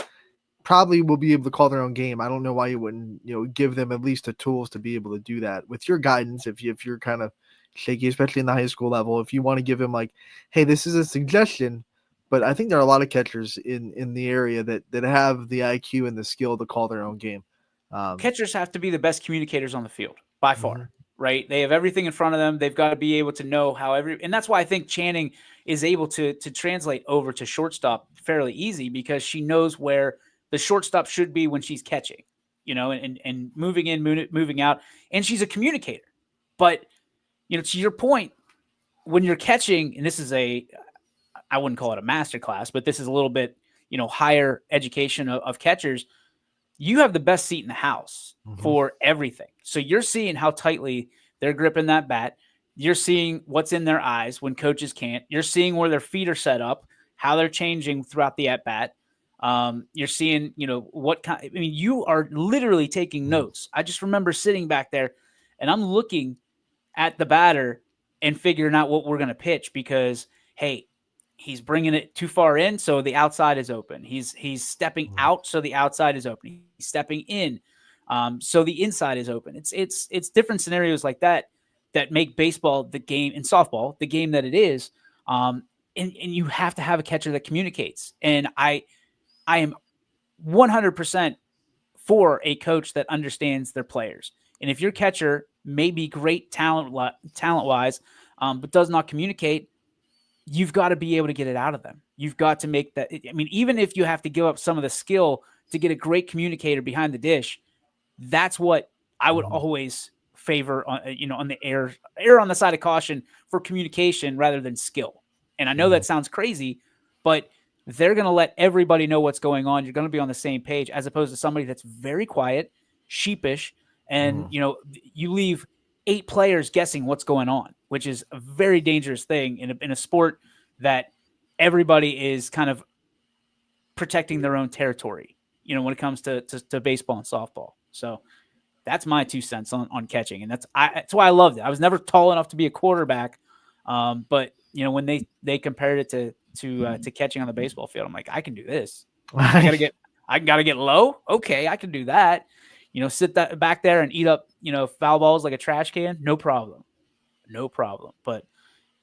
probably will be able to call their own game. I don't know why you wouldn't, give them at least the tools to be able to do that with your guidance. If you're kind of shaky, especially in the high school level, if you want to give them like, hey, this is a suggestion. But I think there are a lot of catchers in the area that have the IQ and the skill to call their own game. Catchers have to be the best communicators on the field by far, right? They have everything in front of them. They've got to be able to know how and that's why I think Channing is able to translate over to shortstop fairly easy because she knows where the shortstop should be when she's catching, and moving in, moving out, and she's a communicator. But, to your point, when you're catching, and this is I wouldn't call it a master class, but this is a little bit, higher education of catchers. You have the best seat in the house for everything. So you're seeing how tightly they're gripping that bat. You're seeing what's in their eyes when coaches can't. You're seeing where their feet are set up, how they're changing throughout the at bat. You're seeing, what kind. I mean, you are literally taking notes. I just remember sitting back there, and I'm looking at the batter and figuring out what we're going to pitch because, hey, he's bringing it too far in, so the outside is open. He's stepping out, so the outside is open. He's stepping in, so the inside is open. It's different scenarios like that make baseball the game and softball the game that it is. And you have to have a catcher that communicates. And I am 100% for a coach that understands their players. And if your catcher may be great talent-wise, but does not communicate, you've got to be able to get it out of them. You've got to make that. I mean, even if you have to give up some of the skill to get a great communicator behind the dish, that's what I would always favor on, on the err on the side of caution for communication rather than skill. And I know that sounds crazy, but they're going to let everybody know what's going on. You're going to be on the same page as opposed to somebody that's very quiet, sheepish, and, you leave 8 players guessing what's going on, which is a very dangerous thing in a sport that everybody is kind of protecting their own territory, when it comes to baseball and softball. So that's my 2 cents on catching. And that's why I loved it. I was never tall enough to be a quarterback. But when they compared it to catching on the baseball field, I'm like, I can do this. I gotta get low. Okay. I can do that. Sit that back there and eat up, foul balls like a trash can. No problem. But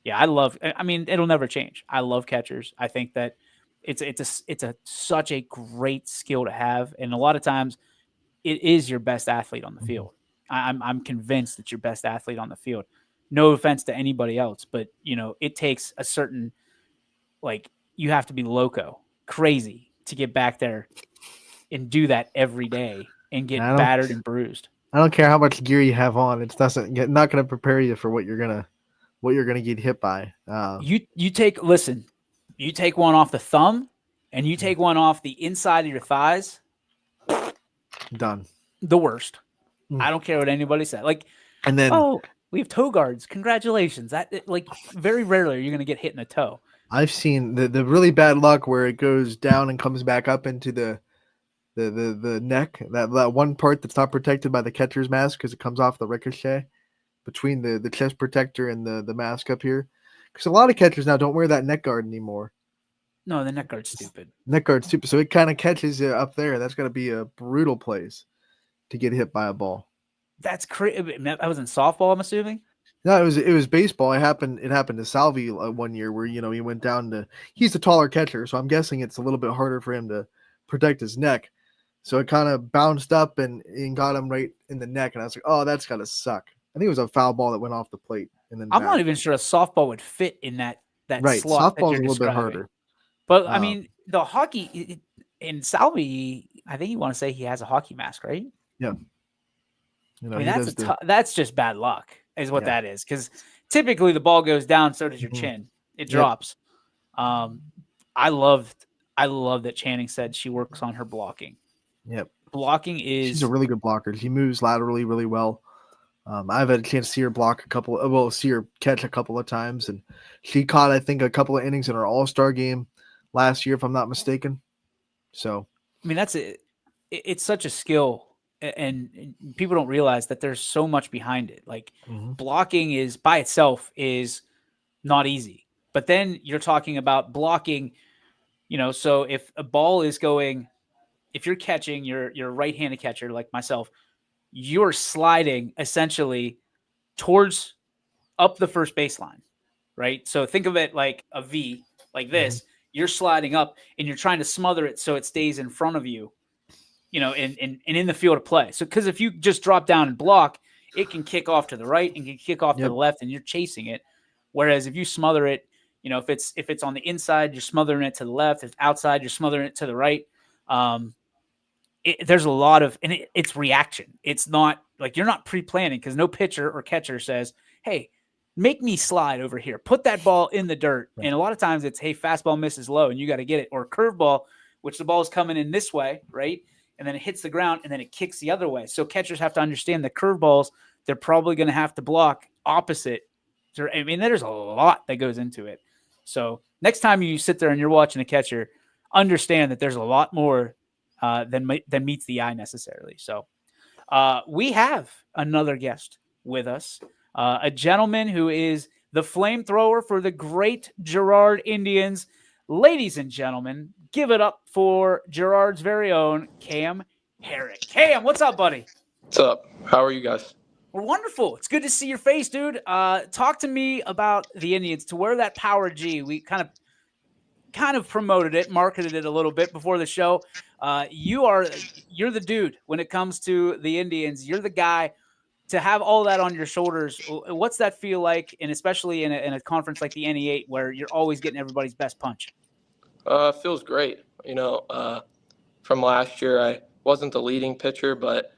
yeah, it'll never change. I love catchers. I think that it's such a great skill to have. And a lot of times it is your best athlete on the field. I'm convinced that your best athlete on the field. No offense to anybody else, but it takes a certain, you have to be crazy to get back there and do that every day and get battered and bruised. I don't care how much gear you have on; it's not going to prepare you for what you're gonna get hit by. You take one off the thumb, and you take one off the inside of your thighs. Done. The worst. I don't care what anybody said. And then we have toe guards. Congratulations. That very rarely are you going to get hit in the toe. I've seen the really bad luck where it goes down and comes back up into the neck, that one part that's not protected by the catcher's mask because it comes off the ricochet between the chest protector and the mask up here. Because a lot of catchers now don't wear that neck guard anymore. No, the neck guard's stupid. So it kind of catches you up there. That's going to be a brutal place to get hit by a ball. That's crazy. That was in softball, I'm assuming. No, it was baseball. It happened to Salvi one year where he went down to. He's a taller catcher, so I'm guessing it's a little bit harder for him to protect his neck. So it kind of bounced up and got him right in the neck, and I was like, "Oh, that's gotta suck." I think it was a foul ball that went off the plate, and then I'm not even sure a softball would fit in that right. slot. Softball's a little bit harder, but I mean, the hockey in Salvi, I think you want to say he has a hockey mask, right? Yeah. That's just bad luck, is what that is. Because typically the ball goes down, so does your chin. It drops. I loved I love that Channing said she works on her blocking. Yep. Blocking She's is a really good blocker. She moves laterally really well. I've had a chance to see her see her catch a couple of times, and she caught, I think, a couple of innings in her All-Star game last year, if I'm not mistaken. So, I mean, that's it. It's such a skill, and people don't realize that there's so much behind it. Like blocking is by itself is not easy, but then you're talking about blocking. So if a ball is going, if you're catching, you're a right-handed catcher like myself, you're sliding essentially towards up the first baseline, right? So think of it like a V, like this. You're sliding up and you're trying to smother it so it stays in front of you, and in the field of play. So because if you just drop down and block, it can kick off to the right and can kick off to the left, and you're chasing it. Whereas if you smother it, if it's on the inside, you're smothering it to the left. If it's outside, you're smothering it to the right. There's a lot of, and it's reaction. It's not like you're not pre-planning, because no pitcher or catcher says, hey, make me slide over here. Put that ball in the dirt. Right. And a lot of times it's, hey, fastball misses low and you got to get it. Or curveball, which the ball is coming in this way, right? And then it hits the ground and then it kicks the other way. So catchers have to understand that curveballs, they're probably going to have to block opposite. I mean, there's a lot that goes into it. So next time you sit there and you're watching a catcher, understand that there's a lot more than meets the eye necessarily. So we have another guest with us, a gentleman who is the flamethrower for the great Girard Indians. Ladies and gentlemen, give it up for Girard's very own Cam Herrick. Cam, what's up, buddy? What's up? How are you guys? We're wonderful. It's good to see your face, dude. Talk to me about the Indians. To wear that Power G, we kind of promoted it, marketed it a little bit before the show. You're the dude when it comes to the Indians. You're the guy to have all that on your shoulders. What's that feel like, and especially in a conference like the NE8 where you're always getting everybody's best punch? Feels great. From last year, I wasn't the leading pitcher, but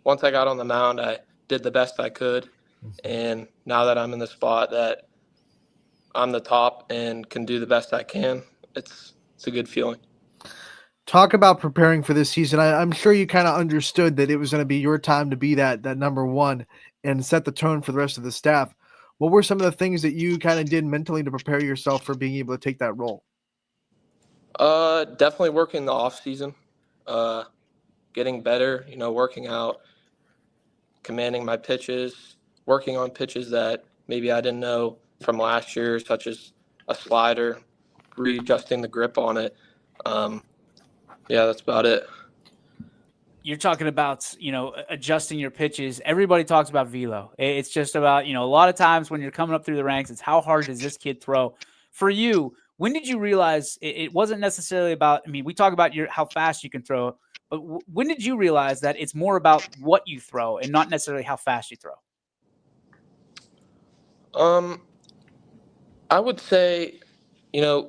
once I got on the mound, I did the best I could. And now that I'm in the spot that I'm the top and can do the best I can, it's a good feeling. Talk about preparing for this season. I'm sure you kind of understood that it was going to be your time to be that number one and set the tone for the rest of the staff. What were some of the things that you kind of did mentally to prepare yourself for being able to take that role? Definitely working the off season, getting better, working out, commanding my pitches, working on pitches that maybe I didn't know from last year, such as a slider, readjusting the grip on it. Yeah, that's about it. You're talking about, adjusting your pitches. Everybody talks about velo. It's just about, a lot of times when you're coming up through the ranks, it's how hard does this kid throw? For you, when did you realize it wasn't necessarily about, we talk about how fast you can throw, but when did you realize that it's more about what you throw and not necessarily how fast you throw? I would say, a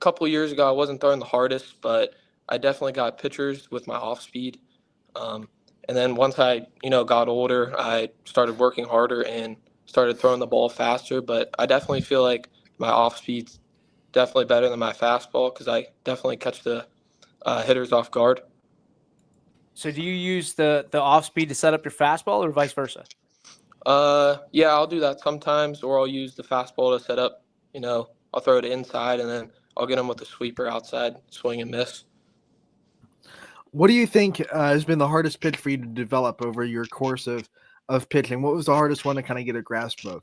couple of years ago, I wasn't throwing the hardest, but I definitely got pitchers with my off speed. And then once I, got older, I started working harder and started throwing the ball faster. But I definitely feel like my off speed's definitely better than my fastball, because I definitely catch the hitters off guard. So do you use the off speed to set up your fastball or vice versa? Yeah, I'll do that sometimes, or I'll use the fastball to set up, I'll throw it inside and then I'll get them with the sweeper outside, swing and miss. What do you think has been the hardest pitch for you to develop over your course of pitching? What was the hardest one to kind of get a grasp of?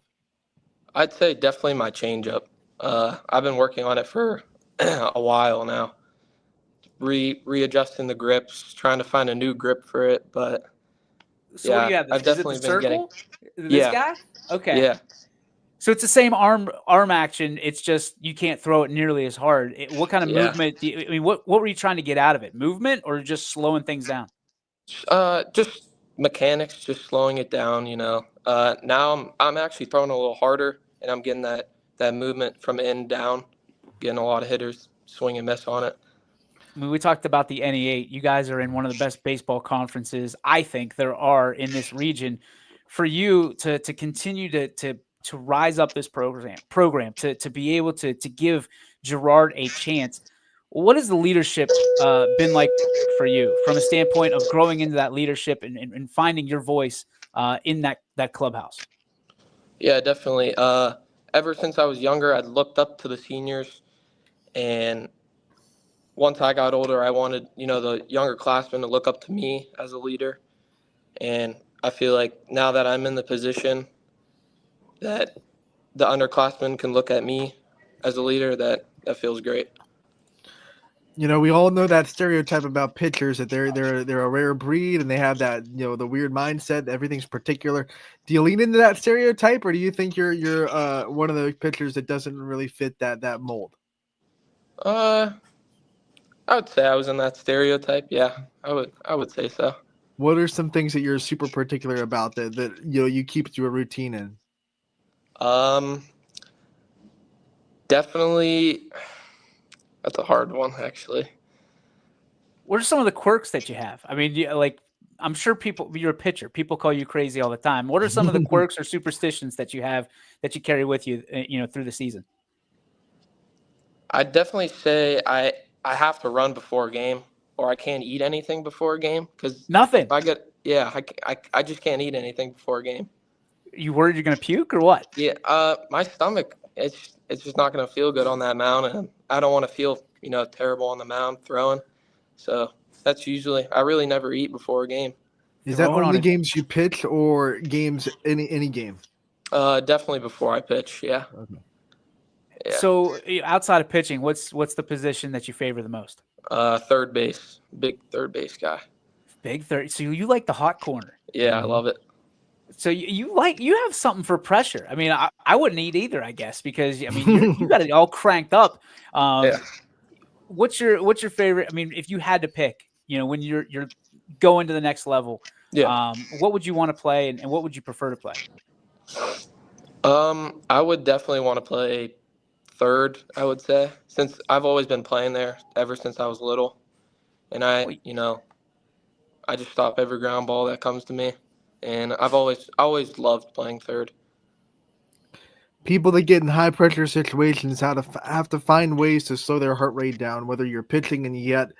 I'd say definitely my changeup. I've been working on it for a while now, readjusting the grips, trying to find a new grip for it. But so what do you have? I've definitely been getting. This guy? Okay. Yeah. So it's the same arm action. It's just you can't throw it nearly as hard. What kind of movement? What were you trying to get out of it? Movement or just slowing things down? Just mechanics, just slowing it down. Now I'm actually throwing a little harder, and I'm getting that movement from in down, getting a lot of hitters swing and miss on it. We talked about the NE8. You guys are in one of the best baseball conferences I think there are in this region. For you to continue to rise up this program to be able to give Girard a chance, What has the leadership been like for you from a standpoint of growing into that leadership and finding your voice in that clubhouse? Yeah, definitely. Ever since I was younger, I looked up to the seniors, and once I got older, I wanted, the younger classmen to look up to me as a leader. And I feel like now that I'm in the position that the underclassmen can look at me as a leader, that feels great. We all know that stereotype about pitchers that they're a rare breed and they have that the weird mindset. Everything's particular. Do you lean into that stereotype, or do you think you're one of the pitchers that doesn't really fit that mold? I would say I was in that stereotype. Yeah, I would say so. What are some things that you're super particular about that you keep to a routine in? Definitely. That's a hard one, actually. What are some of the quirks that you have? I mean, I'm sure you're a pitcher. People call you crazy all the time. What are some of the quirks or superstitions that you have that you carry with you, through the season? I'd definitely say I have to run before a game, or I can't eat anything before a game because Nothing. I just can't eat anything before a game. You worried you're gonna puke or what? Yeah, my stomach, it's just not gonna feel good on that mound, and I don't want to feel terrible on the mound throwing. So that's usually, I really never eat before a game. Is that only games you pitch or games any game? Definitely before I pitch. Yeah. Okay. Yeah. So outside of pitching, what's the position that you favor the most? Third base, big third base guy. Big third. So you like the hot corner? Yeah, I love it. So you have something for pressure. I mean, I wouldn't eat either, I guess, because I mean you got it all cranked up. Yeah. What's your favorite? I mean, if you had to pick, when you're going to the next level, Yeah. What would you want to play, and what would you prefer to play? I would definitely want to play third, I would say, since I've always been playing there ever since I was little, and I just stop every ground ball that comes to me, and I've always loved playing third. People that get in high pressure situations have to find ways to slow their heart rate down, whether you're pitching and you get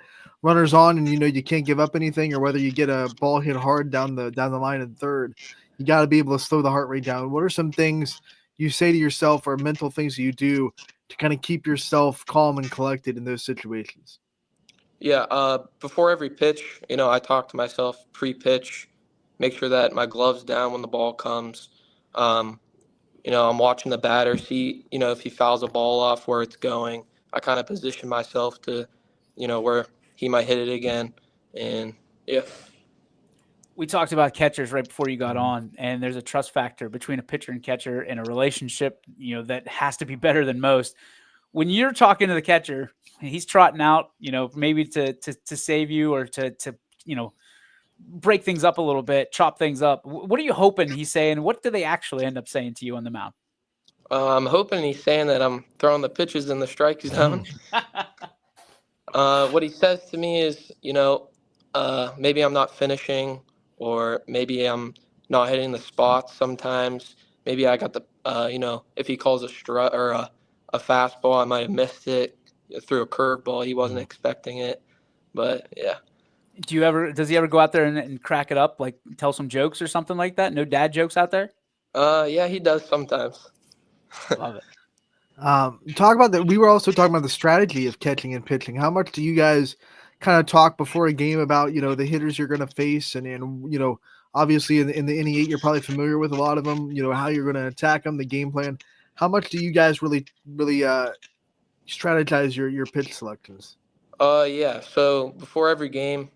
runners on and you can't give up anything, or whether you get a ball hit hard down the line in third. You got to be able to slow the heart rate down. What are some things you say to yourself, or mental things you do to kind of keep yourself calm and collected in those situations? Yeah, before every pitch, I talk to myself pre-pitch, make sure that my glove's down when the ball comes. I'm watching the batter, see, if he fouls a ball off, where it's going. I kind of position myself to, where he might hit it again. And, yeah. We talked about catchers right before you got on, and there's a trust factor between a pitcher and catcher in a relationship, that has to be better than most. When you're talking to the catcher, he's trotting out, maybe to save you or to break things up a little bit, chop things up. What are you hoping he's saying? What do they actually end up saying to you on the mound? I'm hoping he's saying that I'm throwing the pitches in the strike zone. What he says to me is, maybe I'm not finishing, or maybe I'm not hitting the spots sometimes. Maybe I got the, if he calls a strut or a fastball, I might have missed it. Threw a curveball, he wasn't expecting it. But, yeah. Does he ever go out there and crack it up, like tell some jokes or something like that? No dad jokes out there? Yeah, he does sometimes. Love it. Talk about that. We were also talking about the strategy of catching and pitching. How much do you guys kind of talk before a game about, the hitters you're going to face, and obviously in the inning 8, you're probably familiar with a lot of them, how you're going to attack them, the game plan. How much do you guys really strategize your pitch selections? Yeah. So before every game,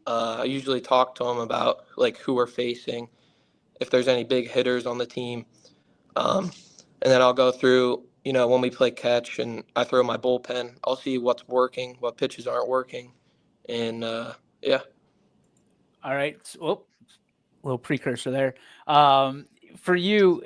I usually talk to them about who we're facing, if there's any big hitters on the team. And then I'll go through, when we play catch and I throw my bullpen, I'll see what's working, what pitches aren't working. And, yeah. All right. So, little precursor there. For you,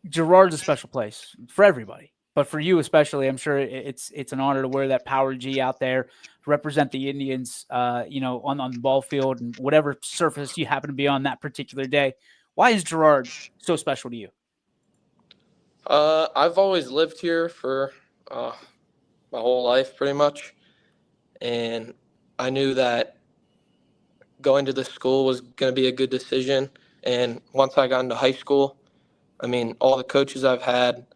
Girard's a special place for everybody, but for you especially, I'm sure it's an honor to wear that Power G out there to represent the Indians, on the ball field and whatever surface you happen to be on that particular day. Why is Girard so special to you? I've always lived here for my whole life, pretty much, and I knew that going to this school was going to be a good decision. And once I got into high school, I mean, all the coaches I've had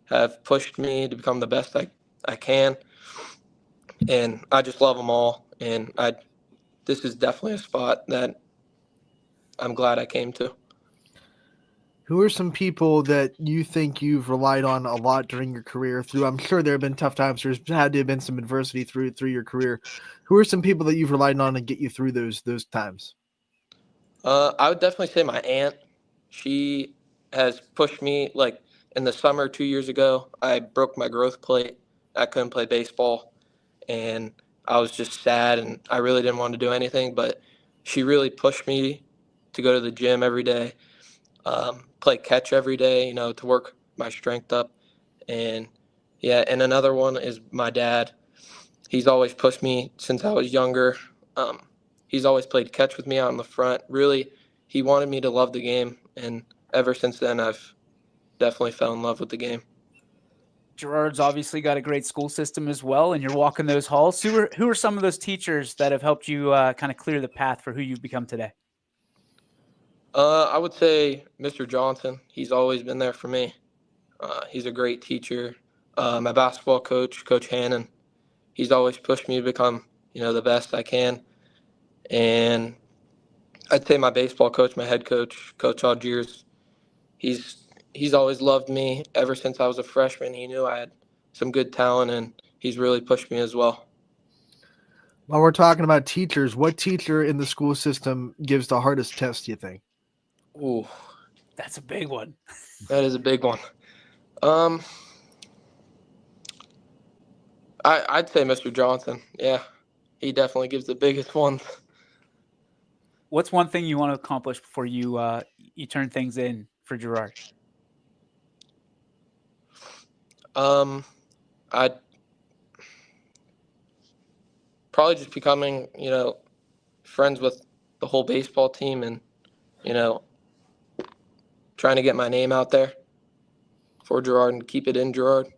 have pushed me to become the best I can, and I just love them all. And this is definitely a spot that I'm glad I came to. Who are some people that you think you've relied on a lot during your career through? I'm sure there have been tough times. There's had to have been some adversity through your career. Who are some people that you've relied on to get you through those times? I would definitely say my aunt. She has pushed me. Like in the summer 2 years ago, I broke my growth plate. I couldn't play baseball, and I was just sad, and I really didn't want to do anything. But she really pushed me to go to the gym every day, play catch every day, to work my strength up. And yeah, and another one is my dad. He's always pushed me since I was younger. He's always played catch with me out in the front. Really, he wanted me to love the game, and ever since then, I've definitely fell in love with the game. Girard's obviously got a great school system as well, and you're walking those halls. Who are some of those teachers that have helped you kind of clear the path for who you've become today? I would say Mr. Johnson. He's always been there for me. He's a great teacher. My basketball coach, Coach Hannon, he's always pushed me to become, the best I can. And I'd say my baseball coach, my head coach, Coach Algiers, he's always loved me ever since I was a freshman. He knew I had some good talent, and he's really pushed me as well. While we're talking about teachers, what teacher in the school system gives the hardest test, do you think? Ooh, That's a big one. that is a big one. I'd say Mr. Johnson. Yeah, he definitely gives the biggest ones. What's one thing you want to accomplish before you turn things in for Girard? I'd probably just becoming, friends with the whole baseball team, and, trying to get my name out there for Girard and keep it in Girard.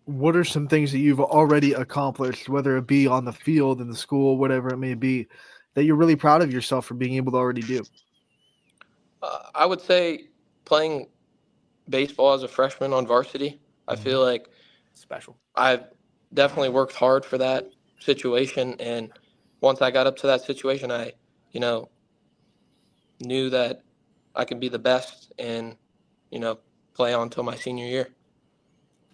What are some things that you've already accomplished, whether it be on the field, in the school, whatever it may be, that you're really proud of yourself for being able to already do? I would say playing baseball as a freshman on varsity. I feel like Special. I've definitely worked hard for that situation, and once I got up to that situation, I, knew that I could be the best and, play on until my senior year.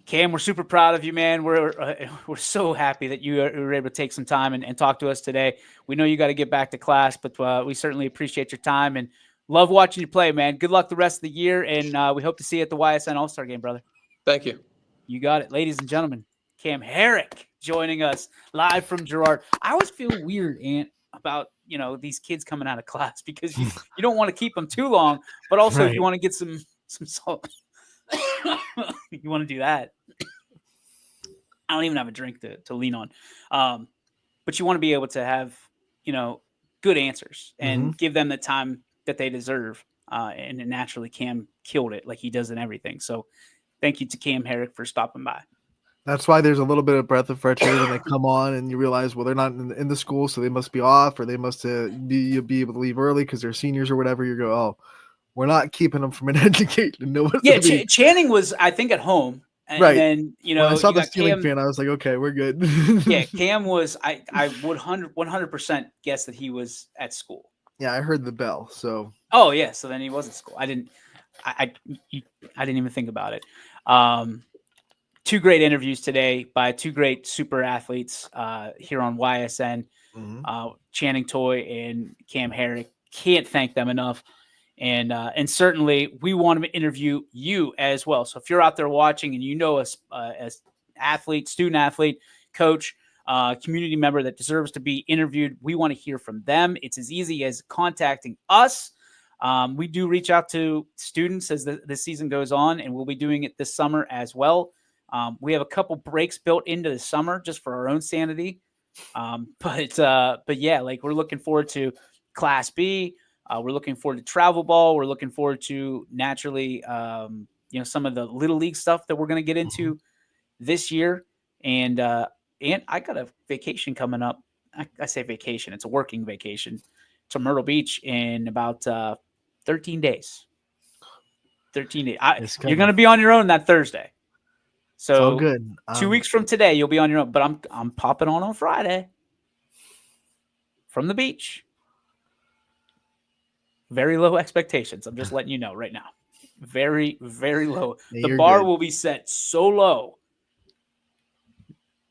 Cam, we're super proud of you, man. We're so happy that you were able to take some time and talk to us today. We know you got to get back to class, but we certainly appreciate your time and love watching you play, man. Good luck the rest of the year, and we hope to see you at the YSN All-Star Game, brother. Thank you. You got it. Ladies and gentlemen, Cam Herrick joining us live from Girard. I always feel weird, Ant, about these kids coming out of class because you don't want to keep them too long, but also if you want to get some salt, you want to do that. I don't even have a drink to lean on. But you want to be able to have, good answers and give them the time that they deserve. And naturally Cam killed it like he does in everything. So thank you to Cam Herrick for stopping by. That's why there's a little bit of breath of fresh air when they come on and you realize, well, they're not in the school, so they must be off, or they must be able to leave early because they're seniors or whatever. You go, oh, we're not keeping them from an education. No, Channing was, I think, at home. And right. then, when I saw the Steeling fan, I was like, okay, we're good. Yeah, Cam was, I would 100% guess that he was at school. Yeah, I heard the bell. So. Oh, yeah. So then he was at school. I didn't even think about it. Two great interviews today by two great super athletes here on YSN, Channing Toy and Cam Herrick. Can't thank them enough. And certainly we want to interview you as well. So if you're out there watching and you know us as athlete, student athlete, coach, community member that deserves to be interviewed, we want to hear from them. It's as easy as contacting us. We do reach out to students as the season goes on, and we'll be doing it this summer as well. We have a couple breaks built into the summer just for our own sanity. But yeah, like we're looking forward to Class B. We're looking forward to travel ball. We're looking forward to naturally, some of the little league stuff that we're going to get into this year. And and I got a vacation coming up. I say vacation; it's a working vacation to Myrtle Beach in about 13 days. 13 days. It's You're coming. going to be on your own that Thursday. It's all So good. 2 weeks from today, you'll be on your own. But I'm popping on Friday from the beach. Very low expectations. I'm just letting you know right now. Very, very low. Yeah, The you're bar good. will be set so low.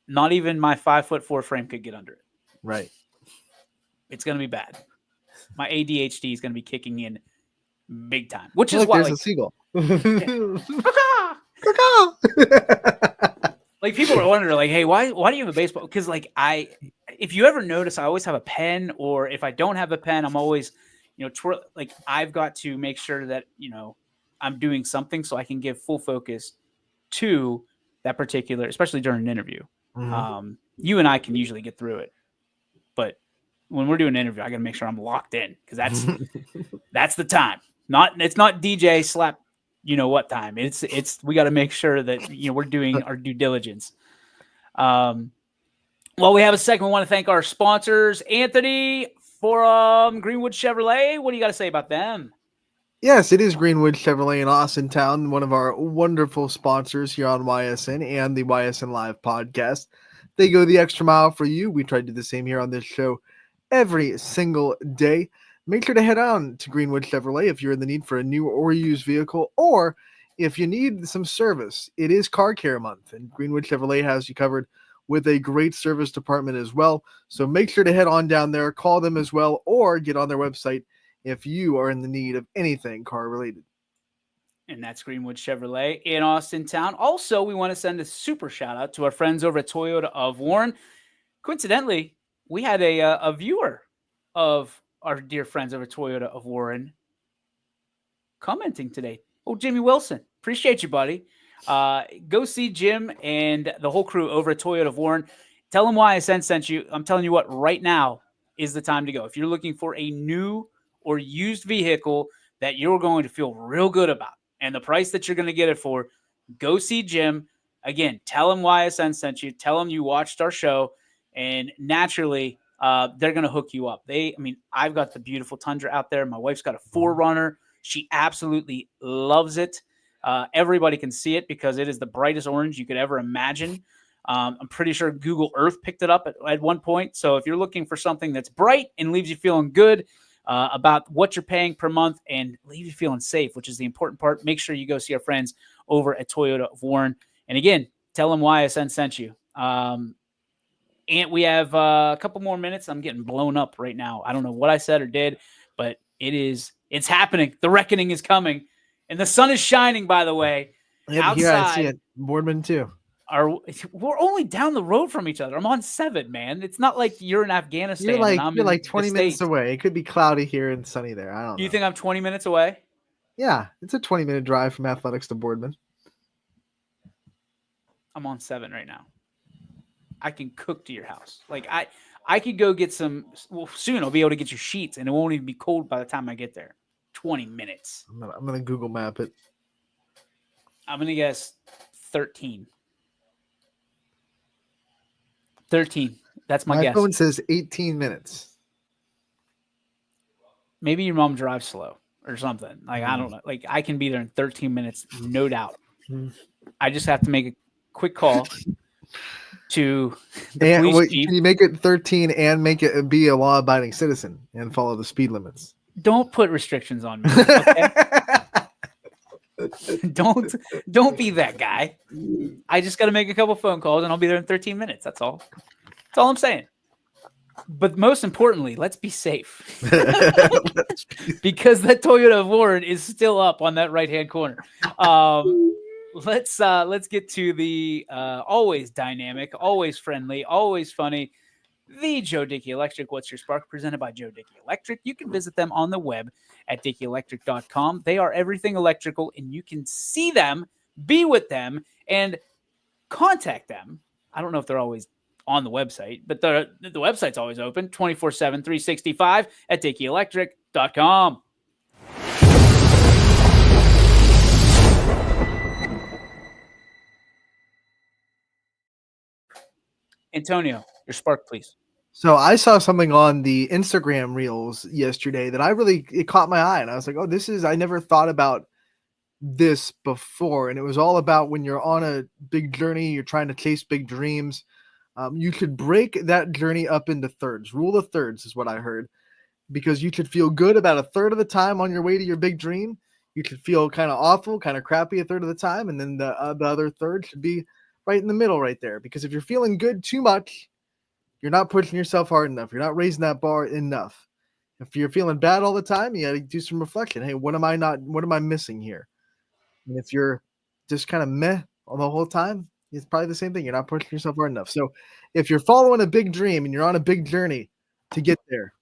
Not even my 5'4" frame could get under it. Right. It's going to be bad. My ADHD is going to be kicking in big time, which is Look, why there's a seagull. like people are wondering like, hey, why do you have a baseball? Because like if you ever notice, I always have a pen, or if I don't have a pen, I'm always, like I've got to make sure that, I'm doing something so I can give full focus to that particular, especially during an interview. Mhm. You and I can usually get through it, but when we're doing an interview, I got to make sure I'm locked in, because that's the time. It's not DJ slap, what time. It's we got to make sure that we're doing our due diligence. Well, we have a second. We want to thank our sponsors, Anthony from Greenwood Chevrolet. What do you got to say about them? Yes, it is Greenwood Chevrolet in Austintown, one of our wonderful sponsors here on YSN and the YSN Live podcast. They go the extra mile for you. We try to do the same here on this show every single day. Make sure to head on to Greenwood Chevrolet if you're in the need for a new or used vehicle, or if you need some service. It is Car Care Month, and Greenwood Chevrolet has you covered with a great service department as well. So make sure to head on down there, call them as well, or get on their website if you are in the need of anything car related. And that's Greenwood Chevrolet in Austintown. Also, we want to send a super shout out to our friends over at Toyota of Warren. Coincidentally, we had a viewer of our dear friends over at Toyota of Warren commenting today. Oh, Jimmy Wilson. Appreciate you, buddy. Go see Jim and the whole crew over at Toyota of Warren. Tell them YSN sent you. I'm telling you what, right now is the time to go. If you're looking for a new or used vehicle that you're going to feel real good about and the price that you're going to get it for, go see Jim. Again, tell him YSN sent you. Tell him you watched our show, and naturally they're going to hook you up. I've got the beautiful Tundra out there. My wife's got a 4Runner. She absolutely loves it. Everybody can see it because it is the brightest orange you could ever imagine. I'm pretty sure Google Earth picked it up at one point. So if you're looking for something that's bright and leaves you feeling good about what you're paying per month and leave you feeling safe, which is the important part, make sure you go see our friends over at Toyota of Warren. And again, tell them YSN sent you. And we have a couple more minutes. I'm getting blown up right now. I don't know what I said or did, but it's happening. The reckoning is coming, and the sun is shining, by the way. Yeah, here I see it. Boardman too. We're only down the road from each other. I'm on 7, man. It's not like you're in Afghanistan. You're like 20 minutes away. It could be cloudy here and sunny there. I don't know. Do you think I'm 20 minutes away? Yeah, it's a 20-minute drive from Athletics to Boardman. I'm on 7 right now. I can cook to your house. Like I could go get some. Well, soon I'll be able to get you sheets, and it won't even be cold by the time I get there. 20 minutes. I'm gonna Google map it. I'm gonna guess 13. 13. That's my guess. My phone says 18 minutes. Maybe your mom drives slow or something. Like, I don't know. Like, I can be there in 13 minutes, no doubt. I just have to make a quick call to the police chief. Can you make it 13 and make it be a law-abiding citizen and follow the speed limits? Don't put restrictions on me. Okay? Don't be that guy. I just got to make a couple phone calls and I'll be there in 13 minutes. That's all. That's all I'm saying. But most importantly, let's be safe. Because that Toyota of Warren is still up on that right-hand corner. Let's get to the always dynamic, always friendly, always funny, the Joe Dickey Electric. What's your spark? Presented by Joe Dickey Electric. You can visit them on the web at DickeyElectric.com. They are everything electrical, and you can see them, be with them, and contact them. I don't know if they're always on the website, but the website's always open 24/7, 365 at DickeyElectric.com. Antonio, your spark, please. So I saw something on the Instagram reels yesterday that it caught my eye, and I was like, oh, I never thought about this before. And it was all about when you're on a big journey, you're trying to chase big dreams. You could break that journey up into thirds. Rule of thirds is what I heard, because you could feel good about a third of the time on your way to your big dream. You could feel kind of awful, kind of crappy a third of the time. And then the other third should be right in the middle right there. Because if you're feeling good too much, you're not pushing yourself hard enough. You're not raising that bar enough. If you're feeling bad all the time, you got to do some reflection. Hey, what am I missing here? And if you're just kind of meh all the whole time, it's probably the same thing. You're not pushing yourself hard enough. So if you're following a big dream and you're on a big journey to get there,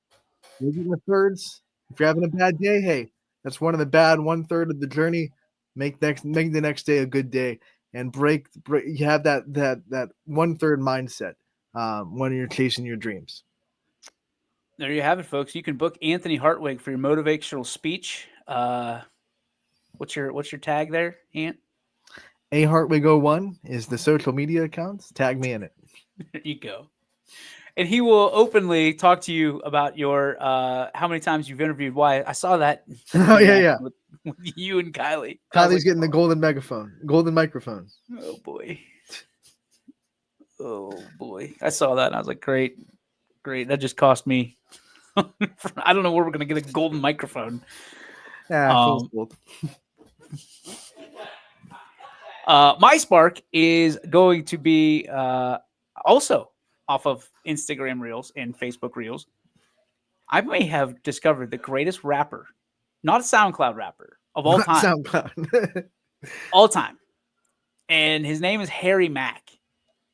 maybe the thirds. If you're having a bad day, hey, that's one of the bad 1/3 of the journey. Make the next day a good day, and break. You have that 1/3 mindset when you're chasing your dreams. There you have it, folks. You can book Anthony Hartwig for your motivational speech. What's your tag there, Ant? A Hartwig01 is the social media accounts. Tag me in it. There you go. And he will openly talk to you about your how many times you've interviewed Wyatt. I saw that. Oh yeah. With you and Kylie. Kylie's getting the golden microphone. Oh boy. Oh boy. I saw that and I was like, great. That just cost me. I don't know where we're gonna get a golden microphone. Yeah. My spark is going to be also off of Instagram Reels and Facebook Reels. I may have discovered the greatest rapper, not a SoundCloud rapper of all time. SoundCloud. All time. And his name is Harry Mack.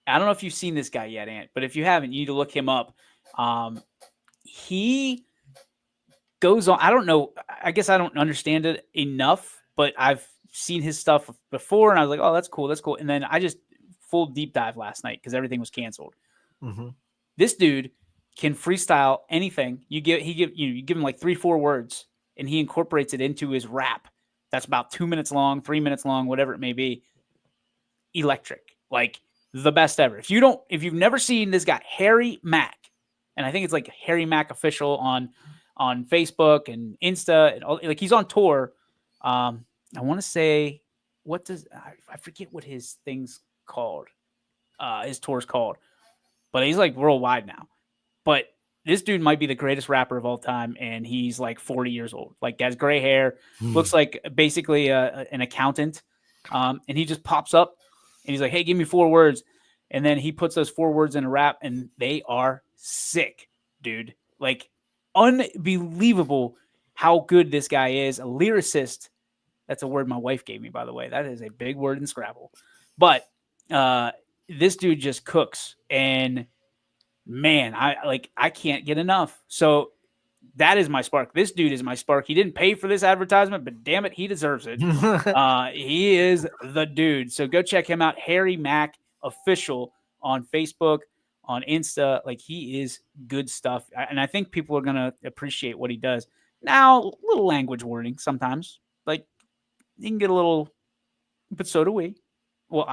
I don't know if you've seen this guy yet, Ant, but if you haven't, you need to look him up. He goes on. I don't know. I guess I don't understand it enough, but I've seen his stuff before and I was like, oh, that's cool. That's cool. And then I just full deep dive last night because everything was canceled. Mm-hmm. This dude can freestyle anything. You give him like 3-4 words and he incorporates it into his rap. That's about 2 minutes long, 3 minutes long, whatever it may be. Electric. Like the best ever. If you've never seen this guy, Harry Mack, and I think it's like Harry Mack Official on Facebook and Insta, and all, like he's on tour. I want to say, I forget what his thing's called. His tour's called, but he's like worldwide now. But this dude might be the greatest rapper of all time, and he's like 40 years old. Like has gray hair, looks like basically an accountant, and he just pops up and he's like, "Hey, give me 4 words," and then he puts those 4 words in a rap, and they are sick, dude. Like unbelievable how good this guy is. A lyricist. That's a word my wife gave me, by the way. That is a big word in Scrabble. But this dude just cooks, and man, I can't get enough. So that is my spark. This dude is my spark. He didn't pay for this advertisement, but damn it, he deserves it. He is the dude. So go check him out, Harry Mack Official on Facebook, on Insta. Like he is good stuff, and I think people are gonna appreciate what he does. Now, a little language warning sometimes. Like you can get a little, but so do we. Well,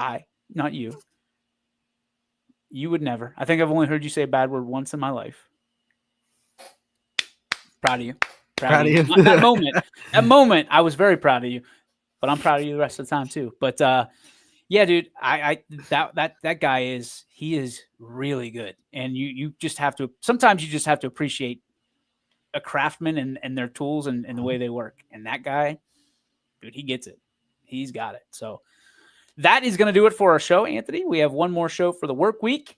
not you. You would never. I think I've only heard you say a bad word once in my life. Proud of you. Proud of you. That moment, I was very proud of you. But I'm proud of you the rest of the time too. But yeah, dude, that guy is really good. And you just have to sometimes you just have to appreciate a craftsman and their tools and the way they work. And that guy, dude, he gets it. He's got it. So that is going to do it for our show, Anthony. We have one more show for the work week.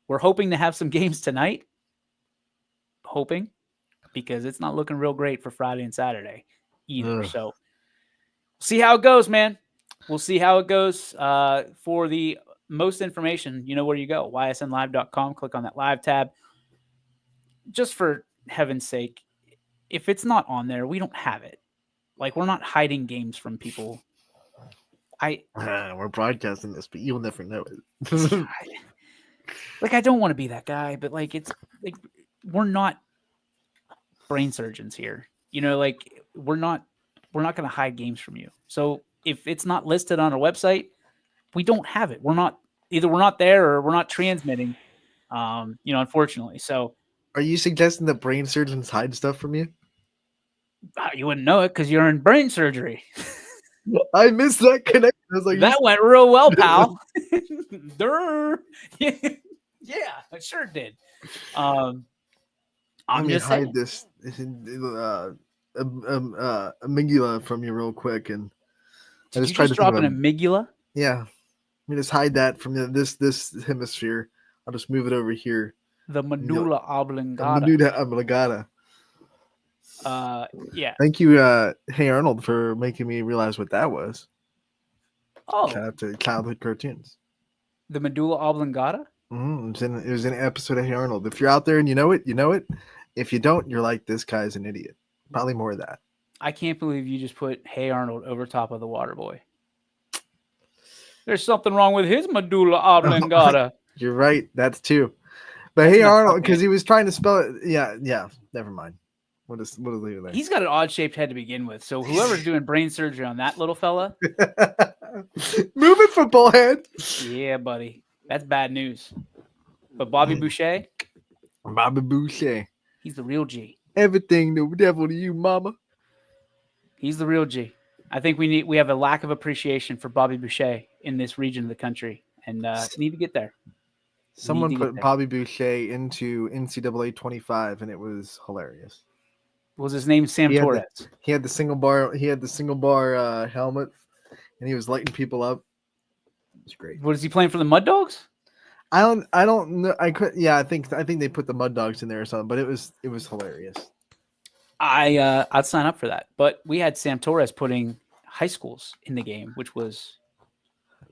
We're hoping to have some games tonight. Hoping, because it's not looking real great for Friday and Saturday either. So see how it goes, man. We'll see how it goes. For the most information, you know where you go. ysnlive.com. Click on that live tab. Just for heaven's sake, if it's not on there, we don't have it. Like, we're not hiding games from people. We're broadcasting this, but you'll never know it. I don't want to be that guy, but like, it's like we're not brain surgeons here. You know, like we're not going to hide games from you. So if it's not listed on our website, we don't have it. We're not there or we're not transmitting. Unfortunately. So Are you suggesting that brain surgeons hide stuff from you? you wouldn't know it because you're in brain surgery. I missed that connection. I was like, That went real well, pal. Durr. Yeah, it sure did. I'm just hide saying. this amygdala from you real quick, and I Did just you tried just to drop think an of amygdala? yeah. Let me just hide that from this hemisphere. I'll just move it over here. The medulla oblongata. Medulla oblongata. Yeah. Thank you, Hey Arnold, for making me realize what that was. Oh, Shout out to childhood cartoons. the medulla oblongata? It was in an episode of Hey Arnold. If you're out there and you know it, you know it. If you don't, you're like, this guy's an idiot. Probably more of that. I can't believe you just put Hey Arnold over top of the water boy. There's something wrong with his medulla oblongata. You're right. That's two. But That's Hey messed Arnold, up, because man. he was trying to spell it. Yeah. Never mind. We'll leave it there. He's got an odd-shaped head to begin with. So whoever's doing brain surgery on that little fella, Move it, football head. yeah, buddy, that's bad news. But Bobby Boucher, Bobby Boucher. he's the real G. Everything the devil to you, mama. He's the real G. I think we have a lack of appreciation for Bobby Boucher in this region of the country, and need to get there. Someone Need to get put there. Bobby Boucher into NCAA 25, and it was hilarious. Was his name Sam He had the- Torres? He had the single bar. Helmet, and he was lighting people up. It was great. Was he playing for the Mud Dogs? I don't know. I could. Yeah, I think they put the Mud Dogs in there or something. But it was hilarious. I'd sign up for that. But we had Sam Torres putting high schools in the game, which was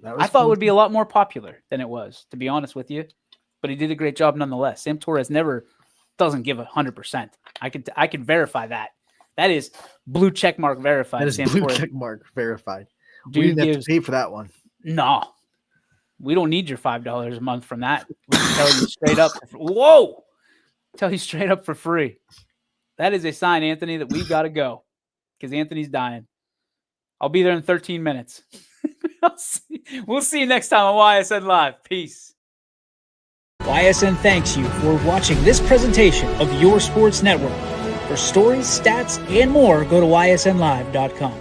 I thought would be a lot more popular than it was, to be honest with you. But he did a great job nonetheless. Sam Torres never doesn't give 100%. I can verify that. That is blue check mark verified. That is Sam blue Torres. check mark verified. We Dude didn't have gives to pay for that one. no. We don't need your $5 a month from that. We can tell you straight up. Whoa! Tell you straight up for free. That is a sign, Anthony, that we've got to go because Anthony's dying. I'll be there in 13 minutes. We'll see you next time on YSN Live. Peace. YSN thanks you for watching this presentation of Your Sports Network. For stories, stats, and more, go to ysnlive.com.